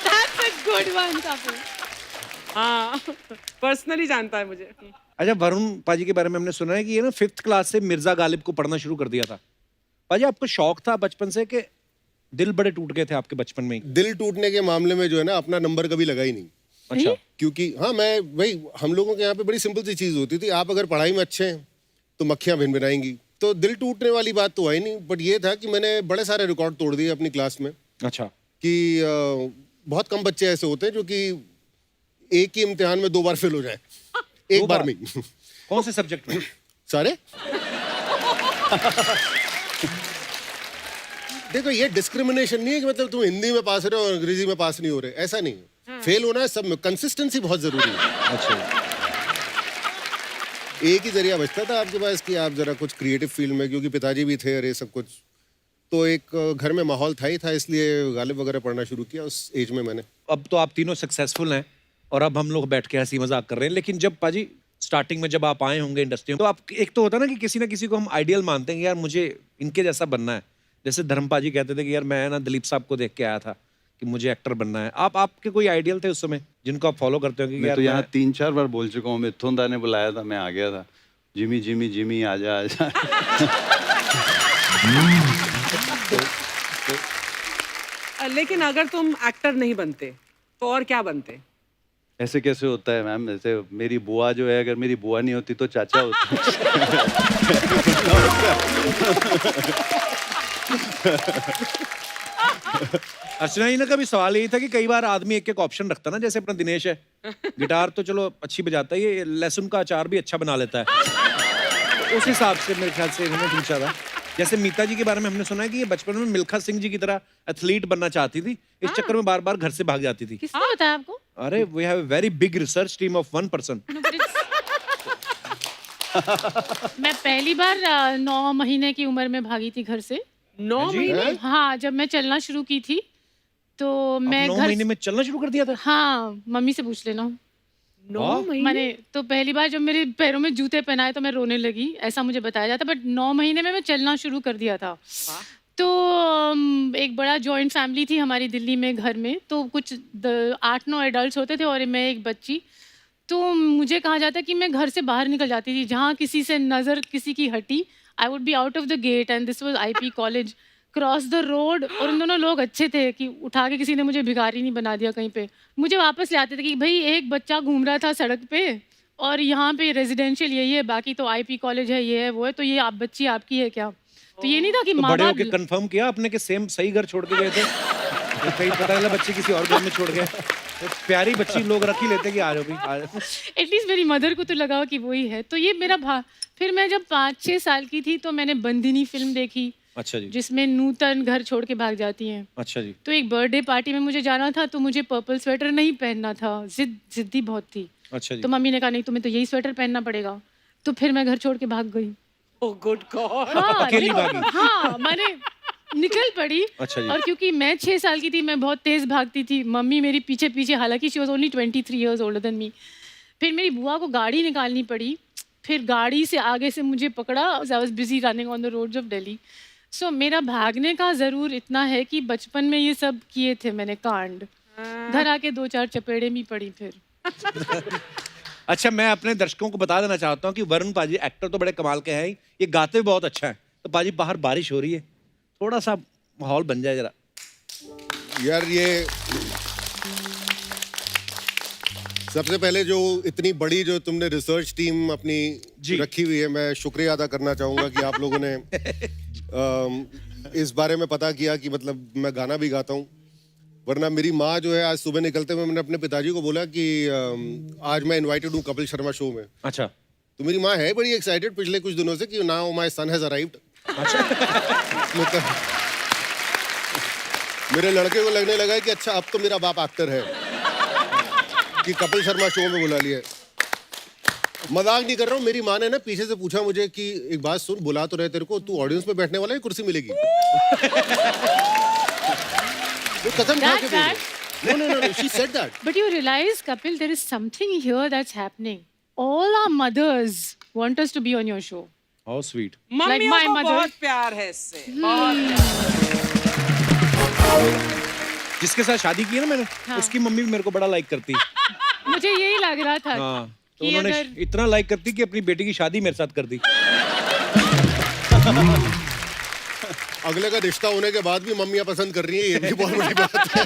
That's a good one, Kapil. हाँ, पर्सनली जानता है मुझे। अच्छा, वरुण पाजी के बारे में हमने सुना है कि ये ना 5th क्लास से मिर्जा गालिब को पढ़ना शुरू कर दिया था। पाजी, आपको शौक था बचपन से कि दिल बड़े टूट गए थे आपके बचपन में ही? दिल टूटने के मामले में जो है ना, अपना नंबर कभी लगा ही नहीं। अच्छा। क्योंकि हाँ, मैं वही, हम लोगों के यहाँ पे बड़ी सिंपल सी चीज होती थी, आप अगर पढ़ाई में अच्छे हैं तो मक्खियां भिनभिनाएंगी, तो दिल टूटने वाली बात तो आई नहीं। बट ये था कि मैंने बड़े सारे रिकॉर्ड तोड़ दिए अपनी क्लास में। अच्छा। कि बहुत कम बच्चे ऐसे होते हैं जो कि एक ही इम्तिहान में 2 बार फेल हो जाए, एक बार में। कौन से सब्जेक्ट में? सारे। देखो, ये डिस्क्रिमिनेशन नहीं है कि मतलब तुम हिंदी में पास हो रहे हो और अंग्रेजी में पास नहीं हो रहे, ऐसा नहीं है। फेल होना है सब में, कंसिस्टेंसी बहुत जरूरी है। अच्छा। एक ही जरिया बचता था आपके पास कि आप जरा कुछ क्रिएटिव फील्ड में, क्योंकि पिताजी भी थे और ये सब कुछ, तो एक घर में माहौल था ही था, इसलिए गालिब वगैरह पढ़ना शुरू किया उस एज में मैंने। अब तो आप तीनों सक्सेसफुल हैं और अब हम लोग बैठ के हंसी मजाक कर रहे हैं, लेकिन जब पाजी स्टार्टिंग में जब आप आए होंगे इंडस्ट्री में, तो आप, एक तो होता ना कि किसी ना किसी को हम आइडियल मानते हैं कि यार मुझे इनके जैसा बनना है। जैसे धर्मपाजी कहते थे कि यार मैं ना दिलीप साहब को देख के आया था कि मुझे एक्टर बनना है। आपके कोई आइडियल थे उस समय जिनको आप फॉलो करते हो? कि मैं तो यहाँ 3-4 बार बोल चुका हूँ, मिथुन दा ने बुलाया था, मैं आ गया था, जिमी जिमी जिमी आजा आजा। लेकिन अगर तुम एक्टर नहीं बनते तो और क्या बनते? ऐसे कैसे होता है मैम? जैसे मेरी बुआ जो है, अगर मेरी बुआ नहीं होती तो चाचा होते। अर्चना जी ने कभी सवाल यही था कि कई बार आदमी एक एक ऑप्शन रखता ना, जैसे अपना दिनेश है, गिटार तो चलो अच्छी बजाता है, ये लहसुन का अचार भी अच्छा बना लेता है, उस हिसाब से मेरे ख्याल से इन्होंने पूछा था। जैसे मीता जी के बारे में हमने सुना है कि ये बचपन में मिल्खा सिंह जी की तरह एथलीट बनना चाहती थी, इस चक्कर में बार बार घर से भाग जाती थी। किसने बताया आपको? अरे we have a very big research team of 1 person. मैं पहली बार 9 महीने की उम्र में भागी थी घर से। 9 महीने? हाँ, जब मैं चलना शुरू की थी तो मैं 9 घर महीने में चलना शुरू कर दिया था? हाँ, मम्मी से पूछ लेना। 9 महीने? मैंने तो पहली बार जब मेरे पैरों में जूते पहनाए तो मैं रोने लगी, ऐसा मुझे बताया जाता, बट 9 महीने में मैं चलना शुरू कर दिया था। तो एक बड़ा जॉइंट फैमिली थी हमारी दिल्ली में घर में, तो कुछ 8-9 एडल्ट होते थे और मैं एक बच्ची। तो मुझे कहा जाता कि मैं घर से बाहर निकल जाती थी, जहाँ किसी से नज़र किसी की हटी, I would be out of the gate and this was IP college, cross the road. और उन दोनों लोग अच्छे थे कि उठा के किसी ने मुझे भिखारी नहीं बना दिया कहीं पे, मुझे वापस ले आते थे कि भाई एक बच्चा घूम रहा था सड़क पे और यहाँ पे रेजिडेंशियल यही है, बाकी तो IP कॉलेज है, ये है वो है, तो ये आप बच्ची आपकी है क्या? तो ये नहीं था कि तो माँ बड़े बाप होके कंफर्म किया आपने कि सेम सही घर छोड़ के गए थे? कहीं पता चला बच्चे किसी और घर में छोड़ गए। तो प्यारी बच्ची लोग रख ही लेते कि आ जाओ भाई। एटलीस्ट मेरी मदर को तो लगा कि वही है। तो ये मेरा फिर मैं जब 5-6 साल की थी तो मैंने बंदिनी फिल्म देखी। अच्छा जी। जिसमें नूतन घर छोड़ के भाग जाती हैं। अच्छा जी। तो एक बर्थडे पार्टी में मुझे जाना था, तो मुझे पर्पल स्वेटर नहीं पहनना था, जिद्दी बहुत थी। अच्छा जी। तो मम्मी ने कहा नहीं तुम्हें तो यही स्वेटर पहनना पड़ेगा, तो फिर मैं घर छोड़ के भाग गई। Oh good God. हाँ, अकेली भागी? हाँ, मैंने निकल पड़ी। अच्छा जी। और क्योंकि मैं 6 साल की थी, मैं बहुत तेज भागती थी, मम्मी मेरी पीछे पीछे, हालांकि she was only 23 years older than me. फिर मेरी बुआ को गाड़ी निकालनी पड़ी, फिर गाड़ी से आगे से मुझे पकड़ा, I was busy running on the roads of Delhi. So मेरा भागने का ज़रूर इतना है कि बचपन में ये सब किए थे मैंने कांड, घर आके 2-4 चपेड़े भी पड़ी फिर। अच्छा, मैं अपने दर्शकों को बता देना चाहता हूँ कि वरुण पाजी एक्टर तो बड़े कमाल के हैं, ये गाते भी बहुत अच्छा है। तो पाजी बाहर बारिश हो रही है, थोड़ा सा माहौल बन जाए जरा। यार ये सबसे पहले जो इतनी बड़ी जो तुमने रिसर्च टीम अपनी रखी हुई है, मैं शुक्रिया अदा करना चाहूँगा कि आप लोगों ने इस बारे में पता किया कि मतलब मैं गाना भी गाता हूँ। वरना मेरी माँ जो है, आज सुबह निकलते हुए मैंने अपने पिताजी को बोला कि आज मैं इनवाइटेड हूँ कपिल शर्मा शो में। अच्छा। तो मेरी माँ है बड़ी एक्साइटेड पिछले कुछ दिनों से कि now my son has arrived. मतलब मेरे लड़के को लगने लगा कि अच्छा अब तो मेरा बाप एक्टर है कि कपिल शर्मा शो में बुला लिया। मजाक नहीं कर रहा हूँ। मेरी माँ ने ना पीछे से पूछा मुझे कि एक बात सुन, बुला तो रहे तेरे को, तू ऑडियंस में बैठने वाला है, कुर्सी मिलेगी? वो कसम खा के बोली। No, she said that. But you realize, Kapil, there is something here that's happening. All our mothers want us to be on your show. How sweet. मम्मियों my को mother. बहुत प्यार है इससे, बहुत प्यार। जिसके साथ शादी की है ना मैंने, उसकी मम्मी भी मेरे को बड़ा लाइक करती है। मुझे यही लग रहा था। हाँ, तो उन्होंने इतना लाइक करती कि अपनी बेटी की शादी मेरे साथ कर दी। अगले का रिश्ता होने के बाद भी मम्मियाँ पसंद कर रही हैं, ये भी बहुत बड़ी बात है।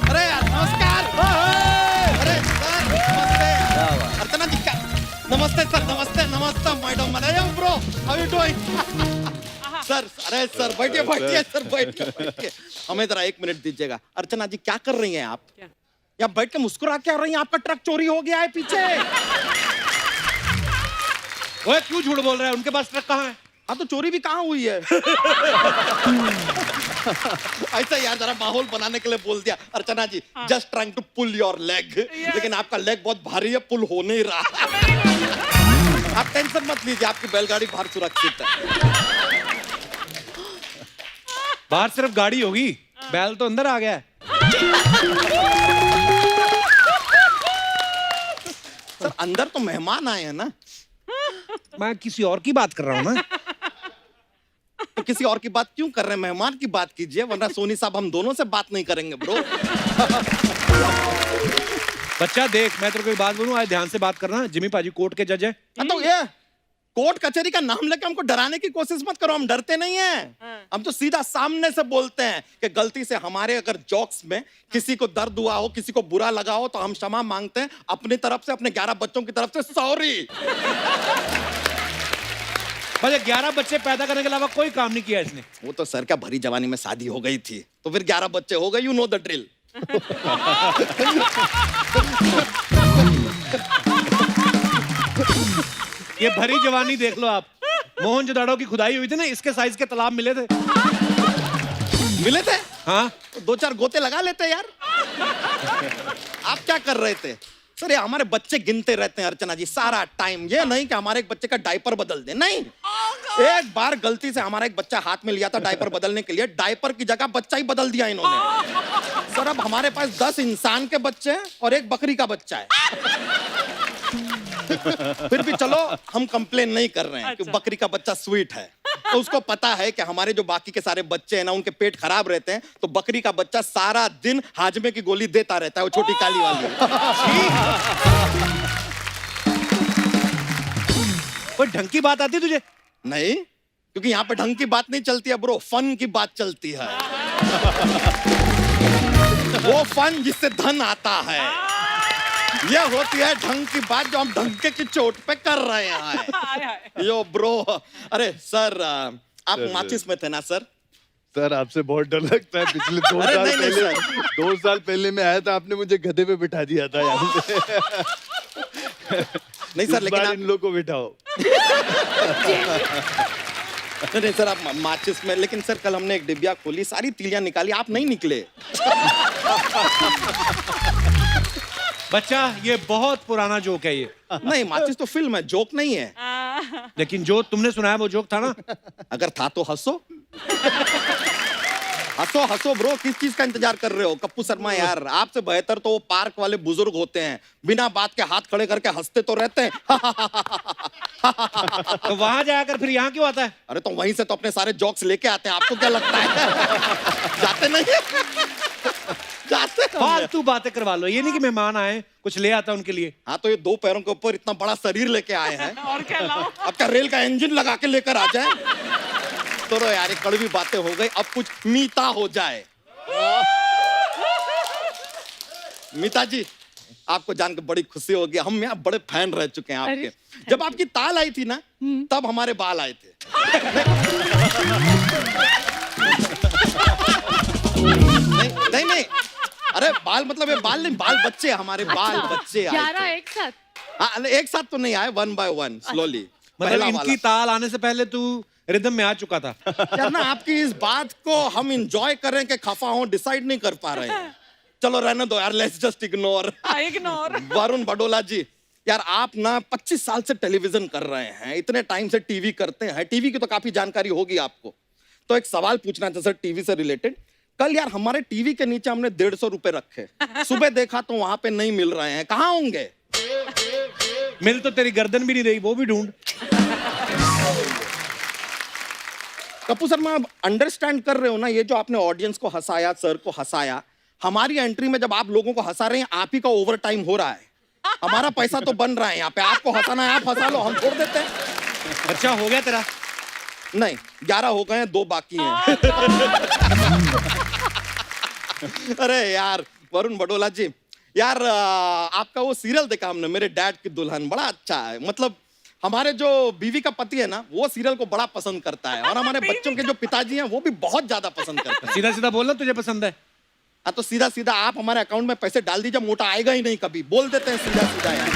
अरे नमस्कार। अरे सर नमस्ते। अर्चना जी का नमस्ते सर। नमस्ते नमस्ते madam. Madam bro how you doing? Sir अरे सर बैठिए बैठिए सर बैठिए। हमें जरा 1 मिनट दीजिएगा। अर्चना जी क्या कर रही हैं आप? यहाँ बैठ के मुस्कुरा क्या रही हैं? आपका ट्रक चोरी हो गया है पीछे। ओए क्यों झूठ बोल रहा है? उनके पास ट्रक कहाँ है? हाँ तो चोरी भी कहाँ हुई है? ऐसा यार जरा माहौल बनाने के लिए बोल दिया। Archana ji just trying to pull your leg, लेकिन आपका लेग बहुत भारी है, पुल हो नहीं रहा। आप टेंशन मत लीजिए, आपकी बैलगाड़ी बाहर सुरक्षित है। बाहर सिर्फ गाड़ी होगी, बैल तो अंदर आ गया है। सर अंदर तो मेहमान आए हैं ना। मैं किसी और की बात कर रहा हूँ ना। तो किसी और की बात क्यों कर रहे हैं? मेहमान की बात कीजिए, वरना सोनी साहब हम दोनों से बात नहीं करेंगे ब्रो। बच्चा देख, मैं तेरे को एक बात बोलूं, आज ध्यान से बात करना। जिमी पाजी कोर्ट के जज है। तो ये कोर्ट कचहरी का नाम लेके हमको डराने की कोशिश मत करो, हम डरते नहीं हैं। हम तो सीधा सामने से बोलते हैं कि गलती से हमारे अगर जोक्स में किसी को दर्द हुआ हो, किसी को बुरा लगा हो, तो हम क्षमा मांगते हैं अपनी तरफ से, अपने 11 बच्चों की तरफ से। सॉरी। भाई 11 बच्चे पैदा करने के अलावा कोई काम नहीं किया इसने। वो तो सर क्या भरी जवानी में शादी हो गई थी, तो फिर 11 बच्चे हो गए। You know the drill. ये भरी जवानी देख लो आप। मोहनजोदड़ो की खुदाई हुई थी ना, इसके साइज के तालाब मिले थे। मिले थे? हाँ, तो 2-4 गोते लगा लेते यार। आप क्या कर रहे थे? सर ये हमारे बच्चे गिनते रहते हैं अर्चना जी सारा टाइम। ये नहीं कि हमारे एक बच्चे का डायपर बदल दे, नहीं। एक बार गलती से हमारा एक बच्चा हाथ में लिया था डायपर बदलने के लिए, डायपर की जगह बच्चा ही बदल दिया इन्होंने। सर अब हमारे पास 10 इंसान के बच्चे हैं और एक बकरी का बच्चा है। फिर भी चलो हम कंप्लेन नहीं कर रहे हैं कि बकरी का बच्चा स्वीट है। तो उसको पता है कि हमारे जो बाकी के सारे बच्चे हैं ना, उनके पेट खराब रहते हैं, तो बकरी का बच्चा सारा दिन हाजमे की गोली देता रहता है, वो छोटी काली वाली। कोई ढंग की बात आती तुझे? नहीं, क्योंकि यहाँ पे ढंग की बात नहीं चलती है ब्रो, फन की बात चलती है। वो फन जिससे धन आता है, ये होती है ढंग की बात जो हम ढंके की चोट पे कर रहे हैं। यो ब्रो, अरे सर आप माचिस में थे ना सर? सर आपसे बहुत डर लगता है। पिछले 2 साल पहले मैं आया था, आपने मुझे गधे पे बिठा दिया था यहाँ पे। नहीं सर, लेकिन इन लोगों को बिठाओ। नहीं सर, आप माचिस में, लेकिन सर कल हमने एक डिब्बिया खोली, सारी तीलियां निकाली, आप नहीं निकले। बच्चा, ये बहुत पुराना जोक है ये। नहीं, माचिस तो फिल्म है, जोक नहीं है। लेकिन जो तुमने सुनाया वो जोक था ना। अगर था तो हंसो। हंसो हंसो ब्रो, किस चीज का इंतजार कर रहे हो? कप्पू शर्मा यार, आपसे बेहतर तो वो पार्क वाले बुजुर्ग होते हैं, बिना बात के हाथ खड़े करके हंसते तो रहते हैं। तो वहां जाकर फिर यहाँ क्यों आता है? अरे तो वहीं से तो अपने सारे जोक्स लेके आते हैं, आपको क्या लगता है? जाते नहीं? जाते फालतू बातें करवा लो, ये नहीं कि मेहमान आए कुछ ले आता उनके लिए। हाँ तो ये 2 पैरों के ऊपर इतना बड़ा शरीर लेके आए हैं, और क्या लाओ? अब क्या रेल का इंजन लगा के लेकर आ जाए? तो यार ये कड़वी बातें हो गई, अब कुछ मीठा हो जाए। मीता जी, आपको जानकर बड़ी खुशी होगी, हम यहाँ बड़े फैन रह चुके हैं आपके। जब आपकी ताल आई थी ना, तब हमारे बाल आए थे। नहीं नहीं, अरे बाल मतलब ये बाल नहीं, बाल बच्चे, हमारे बाल बच्चे आए 11 थे। एक साथ? हाँ, एक साथ तो नहीं आए, 1 by 1 स्लोली। मतलब इनकी ताल आने से पहले तू रिदम में आ चुका था। यार ना, आपकी इस बात को हम इंजॉय करें कि खफा हो, डिसाइड नहीं कर पा रहे हैं। चलो रहने दो यार, let's just ignore. Varun Badola ji, यार आप ना 25 साल से टेलीविजन कर रहे हैं, इतने टाइम से टीवी करते हैं, टीवी की तो काफी जानकारी होगी आपको। तो एक सवाल पूछना था सर टीवी से रिलेटेड। कल यार हमारे टीवी के नीचे हमने 150 रुपए रखे, सुबह देखा तो वहां पे नहीं मिल रहे हैं, कहाँ होंगे? मिल तो तेरी गर्दन भी नहीं रही, वो भी ढूंढ। कपूर शर्मा, आप अंडरस्टैंड कर रहे हो ना, ये जो आपने ऑडियंस को हंसाया, सर को हंसाया, हमारी एंट्री में जब आप लोगों को हंसा रहे हैं, आप ही का ओवर टाइम हो रहा है। हमारा पैसा तो बन रहा है यहाँ पे, आपको हंसाना है, आप हंसा लो, हम छोड़ देते हैं। अच्छा हो गया तेरा? नहीं, 11 हो गए हैं, 2 बाकी हैं। अरे यार वरुण बडोला जी, यार आपका वो सीरियल देखा हमने, मेरे डैड की दुल्हन, बड़ा अच्छा है। मतलब हमारे जो बीवी का पति है ना, वो सीरियल को बड़ा पसंद करता है, और हमारे बच्चों के जो पिताजी हैं वो भी बहुत ज्यादा पसंद करते हैं। सीधा सीधा बोलना, तुझे पसंद है? हाँ तो सीधा सीधा आप हमारे अकाउंट में पैसे डाल दीजिए, मोटा आएगा ही नहीं कभी, बोल देते हैं सीधा सीधा यार।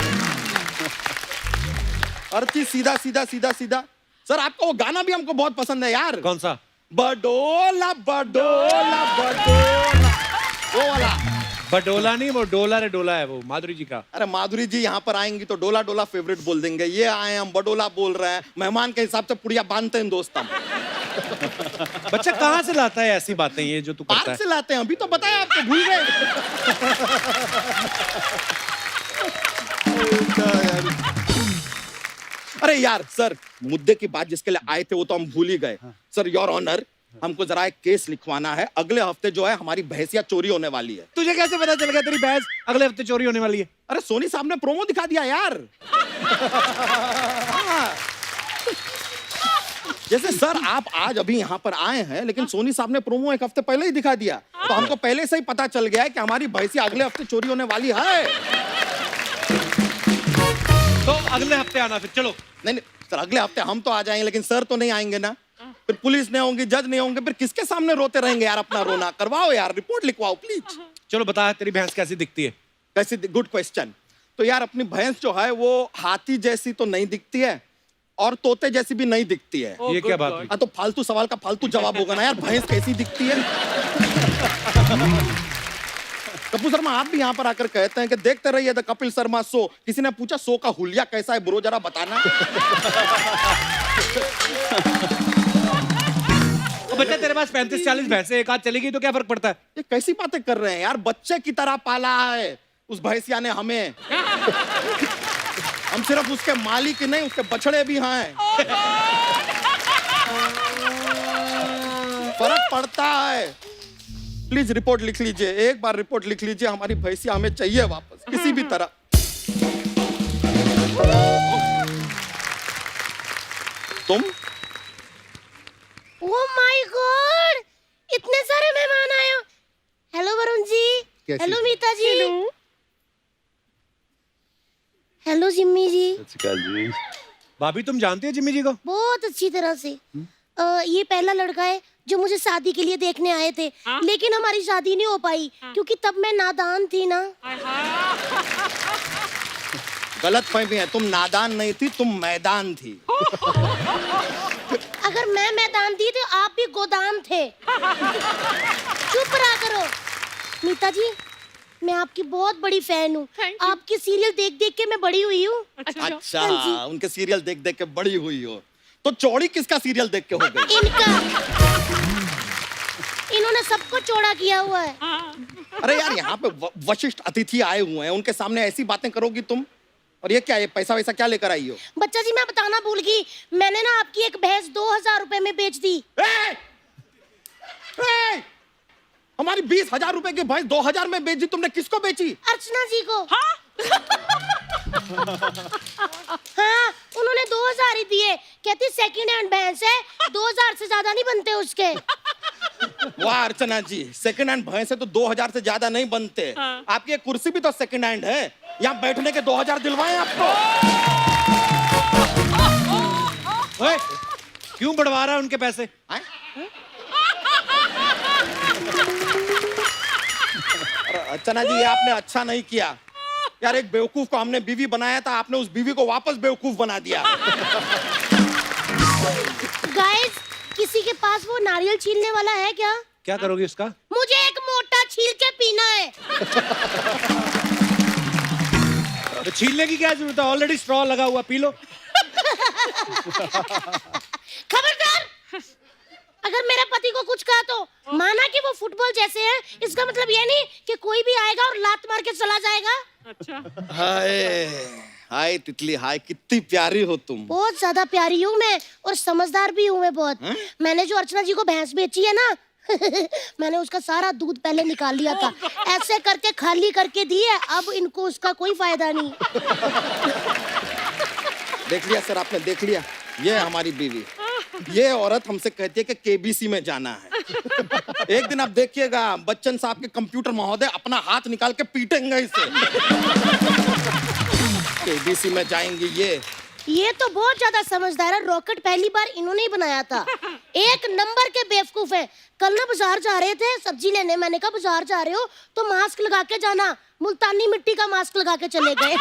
हर चीज सीधा सीधा सीधा सीधा। सर आपका वो गाना भी हमको बहुत पसंद है यार। कौन सा? बडोला बडोला बडोला, वो वाला। बडोला नहीं, वो डोला रे डोला है, वो माधुरी जी का। अरे माधुरी जी यहाँ पर आएंगी तो डोला डोला फेवरेट बोल देंगे, ये आए हम बडोला बोल रहे हैं, मेहमान के हिसाब से पुड़िया बांधते हैं दोस्त हम। बच्चा कहाँ से लाता है ऐसी बातें ये जो तू करता है? पार्क से लाते हैं, अभी तो बताया आपको, भूल गए। अरे यार सर, मुद्दे की बात जिसके लिए आए थे वो तो हम भूल ही गए। सर योर ऑनर, हमको जरा एक केस लिखवाना है, अगले हफ्ते जो है हमारी भैंसिया चोरी होने वाली है। तुझे कैसे पता चल गया तेरी भैंस अगले हफ्ते चोरी होने वाली है? अरे सोनी साहब ने प्रोमो दिखा दिया यार। जैसे सर आप आज अभी यहाँ पर आए हैं, लेकिन सोनी साहब ने प्रोमो 1 हफ्ते पहले ही दिखा दिया, तो हमको पहले से ही पता चल गया है कि हमारी भैंसिया अगले हफ्ते चोरी होने वाली है। तो अगले हफ्ते आना फिर, चलो। नहीं नहीं सर, अगले हफ्ते हम तो आ जाएंगे, लेकिन सर तो नहीं आएंगे ना, फिर पुलिस नहीं होंगी, जज नहीं होंगे, फिर किसके सामने रोते रहेंगे यार? अपना रोना करवाओ यार, रिपोर्ट लिखवाओ प्लीज। चलो बता तेरी भैंस कैसी दिखती है? कैसी? Good question. तो यार अपनी भैंस जो है वो हाथी जैसी तो नहीं दिखती है और तोते जैसी भी नहीं दिखती है। ये क्या बात हुई? तो फालतू सवाल का फालतू जवाब होगा ना यार, भैंस कैसी दिखती है? कपूर शर्मा आप भी यहाँ पर आकर कहते हैं कि देखते रहिए द कपिल शर्मा शो। किसी ने पूछा शो का हुलिया कैसा है ब्रो, जरा बताना। बच्चा तेरे पास 35-40 भैंसे एक आध चलेगी तो क्या फर्क पड़ता है? ये कैसी बातें कर रहे हैं यार, बच्चे की तरह पाला है उस भैंसिया ने हमें। हम सिर्फ उसके मालिक ही नहीं, उसके बछड़े भी हैं। फर्क पड़ता है। प्लीज रिपोर्ट लिख लीजिए, एक बार रिपोर्ट लिख लीजिए, हमारी भैंसिया हमें चाहिए वापस किसी भी तरह। तुम ओह माय गॉड, इतने सारे मेहमान आए हो। हेलो वरुण जी, हेलो मीता जी, हेलो जिम्मी जी। भाभी तुम जानती हो जिम्मी जी को? बहुत अच्छी तरह से। ये पहला लड़का है जो मुझे शादी के लिए देखने आए थे, लेकिन हमारी शादी नहीं हो पाई क्योंकि तब मैं नादान थी ना। गलत फहमी है, तुम नादान नहीं थी, तुम मैदान थी। अगर मैं मैदान थी तो आप भी गोदाम थे। चुप रहा करो। मीता जी, मैं आपकी बहुत बड़ी फैन हूँ। आपके सीरियल देख देख के मैं बड़ी हुई हूँ। अच्छा, उनके सीरियल देख देख के बड़ी हुई हो। तो चौड़ी किसका सीरियल देख के हो गई? इनका। इन्होंने सबको चौड़ा किया हुआ है। अरे यार, यहाँ पे वशिष्ठ अतिथि आए हुए हैं, उनके सामने ऐसी बातें करोगी तुम? और ये क्या, ये पैसा वैसा क्या लेकर आई हो? बच्चा जी मैं बताना भूल गई, मैंने ना आपकी एक भैंस 2000 रुपए में बेच दी। हमारी 20,000 रुपए की भैंस 2000 में बेच दी तुमने? किसको बेची? अर्चना जी को। हाँ, उन्होंने 2000 ही दिए, कहती सेकंड हैंड भैंस है, 2000 से ज्यादा नहीं बनते उसके। वाह अर्चना जी, सेकंड हैंड भैंस है तो 2000 से ज्यादा नहीं बनते। आपकी एक कुर्सी भी तो सेकंड हैंड है, यहाँ बैठने के 2000 दिलवाएं आपको। ओए, क्यों बढ़वा रहा है उनके पैसे? अर्चना जी, ये आपने अच्छा नहीं किया यार। एक बेवकूफ को हमने बीवी बनाया था, आपने उस बीवी को वापस बेवकूफ बना दिया। गाइस, किसी के पास वो नारियल छीलने वाला है क्या? क्या करोगी उसका? मुझे एक मोटा छील के पीना है। तो छीलने की क्या जरूरत है, ऑलरेडी स्ट्रॉ लगा हुआ, पी लो। खबरदार, अगर मेरे पति को कुछ कहा तो माना कि वो फुटबॉल जैसे हैं, इसका मतलब ये नहीं कि कोई भी आएगा और लात मार के चला जाएगा। अच्छा। हाय हाय तितली, हाय कितनी प्यारी हो तुम। बहुत ज्यादा प्यारी हूँ मैं, और समझदार भी हूँ मैं बहुत। मैंने जो अर्चना जी को भैंस बेची है ना, मैंने उसका सारा दूध पहले निकाल लिया था, ऐसे करके खाली करके दी है, अब इनको उसका कोई फायदा नहीं। देख लिया सर, आपने देख लिया, ये है हमारी बीवी। ये औरत हमसे कहती है कि केबीसी में जाना है। एक दिन आप देखिएगा, बच्चन साहब के कंप्यूटर महोदय अपना हाथ निकाल के पीटेंगे इसे। केबीसी में जाएंगी ये तो बहुत ज्यादा समझदार है। रॉकेट पहली बार इन्होंने ही बनाया था। एक नंबर के बेवकूफ है। कल ना बाजार जा रहे थे सब्जी लेने, मैंने कहा बाजार जा रहे हो तो मास्क लगा के जाना, मुल्तानी मिट्टी का मास्क लगा के चले गए।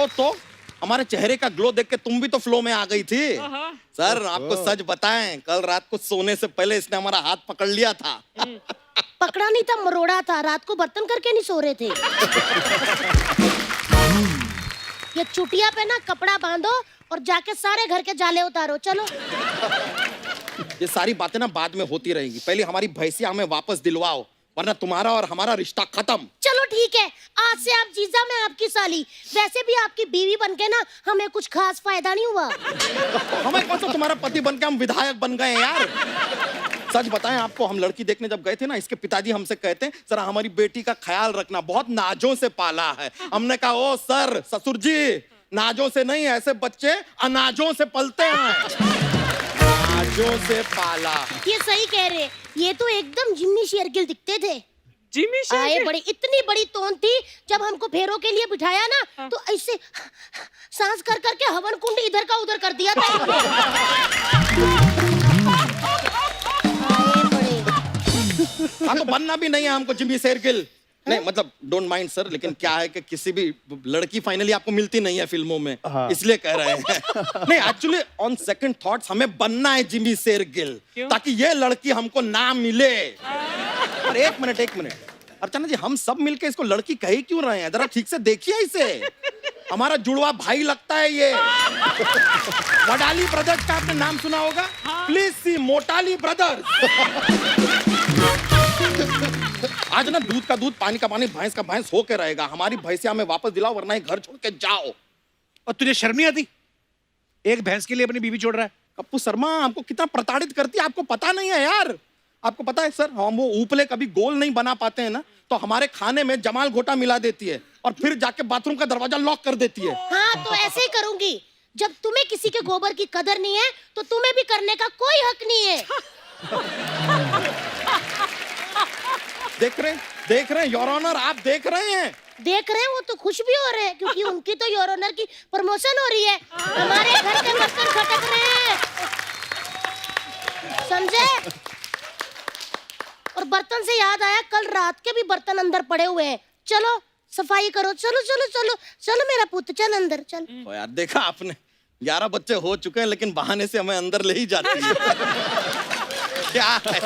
तो हमारे चेहरे का ग्लो देख के तुम भी तो फ्लो में आ गई थी। सर आपको सच बताएं, कल रात को सोने से पहले इसने हमारा हाथ पकड़ लिया था। पकड़ा नहीं था, मरोड़ा था। रात को बर्तन करके नहीं सो रहे थे। ये चुटिया पे ना कपड़ा बांधो और जाके सारे घर के जाले उतारो। चलो, ये सारी बातें ना बाद में होती रहेंगी, पहले हमारी भैंसिया हमें वापस दिलवाओ, वरना तुम्हारा और हमारा रिश्ता खत्म। चलो ठीक है, आज से आप जीजा, मैं आपकी साली। वैसे भी आपकी बीवी बनके ना हमें कुछ खास फायदा नहीं हुआ। हमें कौन सा तुम्हारा पति बनके हम विधायक बन गए यार। सच बताएं आपको, हम लड़की देखने जब गए थे ना, इसके पिताजी हमसे कहते हैं जरा हमारी बेटी का ख्याल रखना, बहुत नाजों से पाला है। हमने कहा ओ सर, ससुर जी, नाजों से नहीं, ऐसे बच्चे अनाजों से पलते हैं। नाजों से पाला। ये सही कह रहे, ये तो एकदम जिम्मी शेरगिल दिखते थे। जिम्मी शेरगिल? बड़ी इतनी बड़ी तोन थी, जब हमको फेरों के लिए बिठाया ना तो ऐसे सांस कर करके हवन कुंड इधर का उधर कर दिया था। हाँ तो बनना भी नहीं है हमको जिम्मी शेरगिल। नहीं मतलब डोंट माइंड सर, लेकिन क्या है कि किसी भी लड़की फाइनली आपको मिलती नहीं है फिल्मों में, इसलिए कह रहे हैं। नहीं एक्चुअली ऑन सेकंड थॉट्स हमें बनना है जिमी शेरगिल, ताकि ये लड़की हमको ना मिले। और एक मिनट अर्चना जी, हम सब मिलके इसको लड़की कह ही क्यों रहे हैं? जरा ठीक से देखिए इसे, हमारा जुड़वा भाई लगता है ये। वडाली ब्रदर्स का आपने नाम सुना होगा? प्लीज सी मोटाली ब्रदर्स। आज ना दूध का दूध, पानी का पानी, भैंस का भैंस होके रहेगा। हमारी भैंसिया हमें वापस दिलाओ, वरना ये घर छोड़ के जाओ। और तुझे शर्म नहीं आती? एक भैंस के लिए अपनी बीवी छोड़ रहा है। कप्पू शर्मा हमको कितना प्रताड़ित करती है, आपको पता नहीं है यार। आपको पता है सर, हम वो उपले कभी गोल नहीं बना पाते हैं ना, तो हमारे खाने में जमाल घोटा मिला देती है और फिर जाके बाथरूम का दरवाजा लॉक कर देती है। हाँ तो ऐसे ही करूंगी। जब तुम्हें किसी के गोबर की कदर नहीं है तो तुम्हें भी करने का कोई हक नहीं है। देख रहे हैं योर ऑनर, आप देख रहे हैं? देख रहे हैं, वो तो खुश भी हो रहे हैं क्योंकि उनकी तो योर ऑनर की प्रमोशन हो रही है। हमारे घर के बर्तन खटक रहे हैं, समझे? और बर्तन से याद आया, कल रात के भी बर्तन अंदर पड़े हुए हैं। चलो सफाई करो, चलो चलो चलो चलो मेरा पुत्र, चल अंदर चल। ओ यार देखा आपने, 11 बच्चे हो चुके हैं लेकिन बहाने से हमें अंदर ले ही जाती है। क्या है?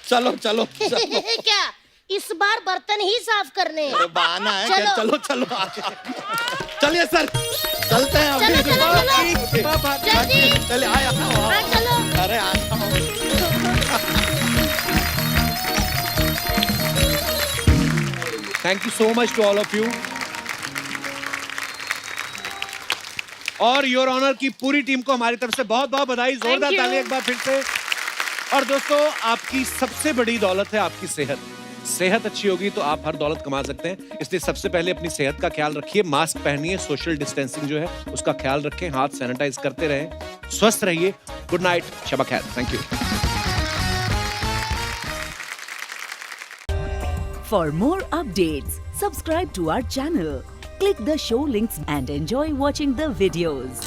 चलो चलो, चलो। क्या इस बार बर्तन ही साफ करने हैं? बहाना है क्या? चलो चलो चलिए सर, चलते हैं अभी। चलिए आया, चलो। अरे आता thank you so much to all of you. और योर ऑनर की पूरी टीम को हमारी तरफ से बहुत बहुत बधाई। जोरदार ताली एक बार फिर से। और दोस्तों, आपकी सबसे बड़ी दौलत है आपकी सेहत। सेहत अच्छी होगी तो आप हर दौलत कमा सकते हैं। इसलिए सबसे पहले अपनी सेहत का ख्याल रखिए, मास्क पहनिए, सोशल डिस्टेंसिंग जो है उसका ख्याल रखें, हाथ सैनिटाइज करते रहें, स्वस्थ रहिए। गुड नाइट, शब खैर, thank you. For more updates, subscribe to our channel, click the show links and enjoy watching the videos.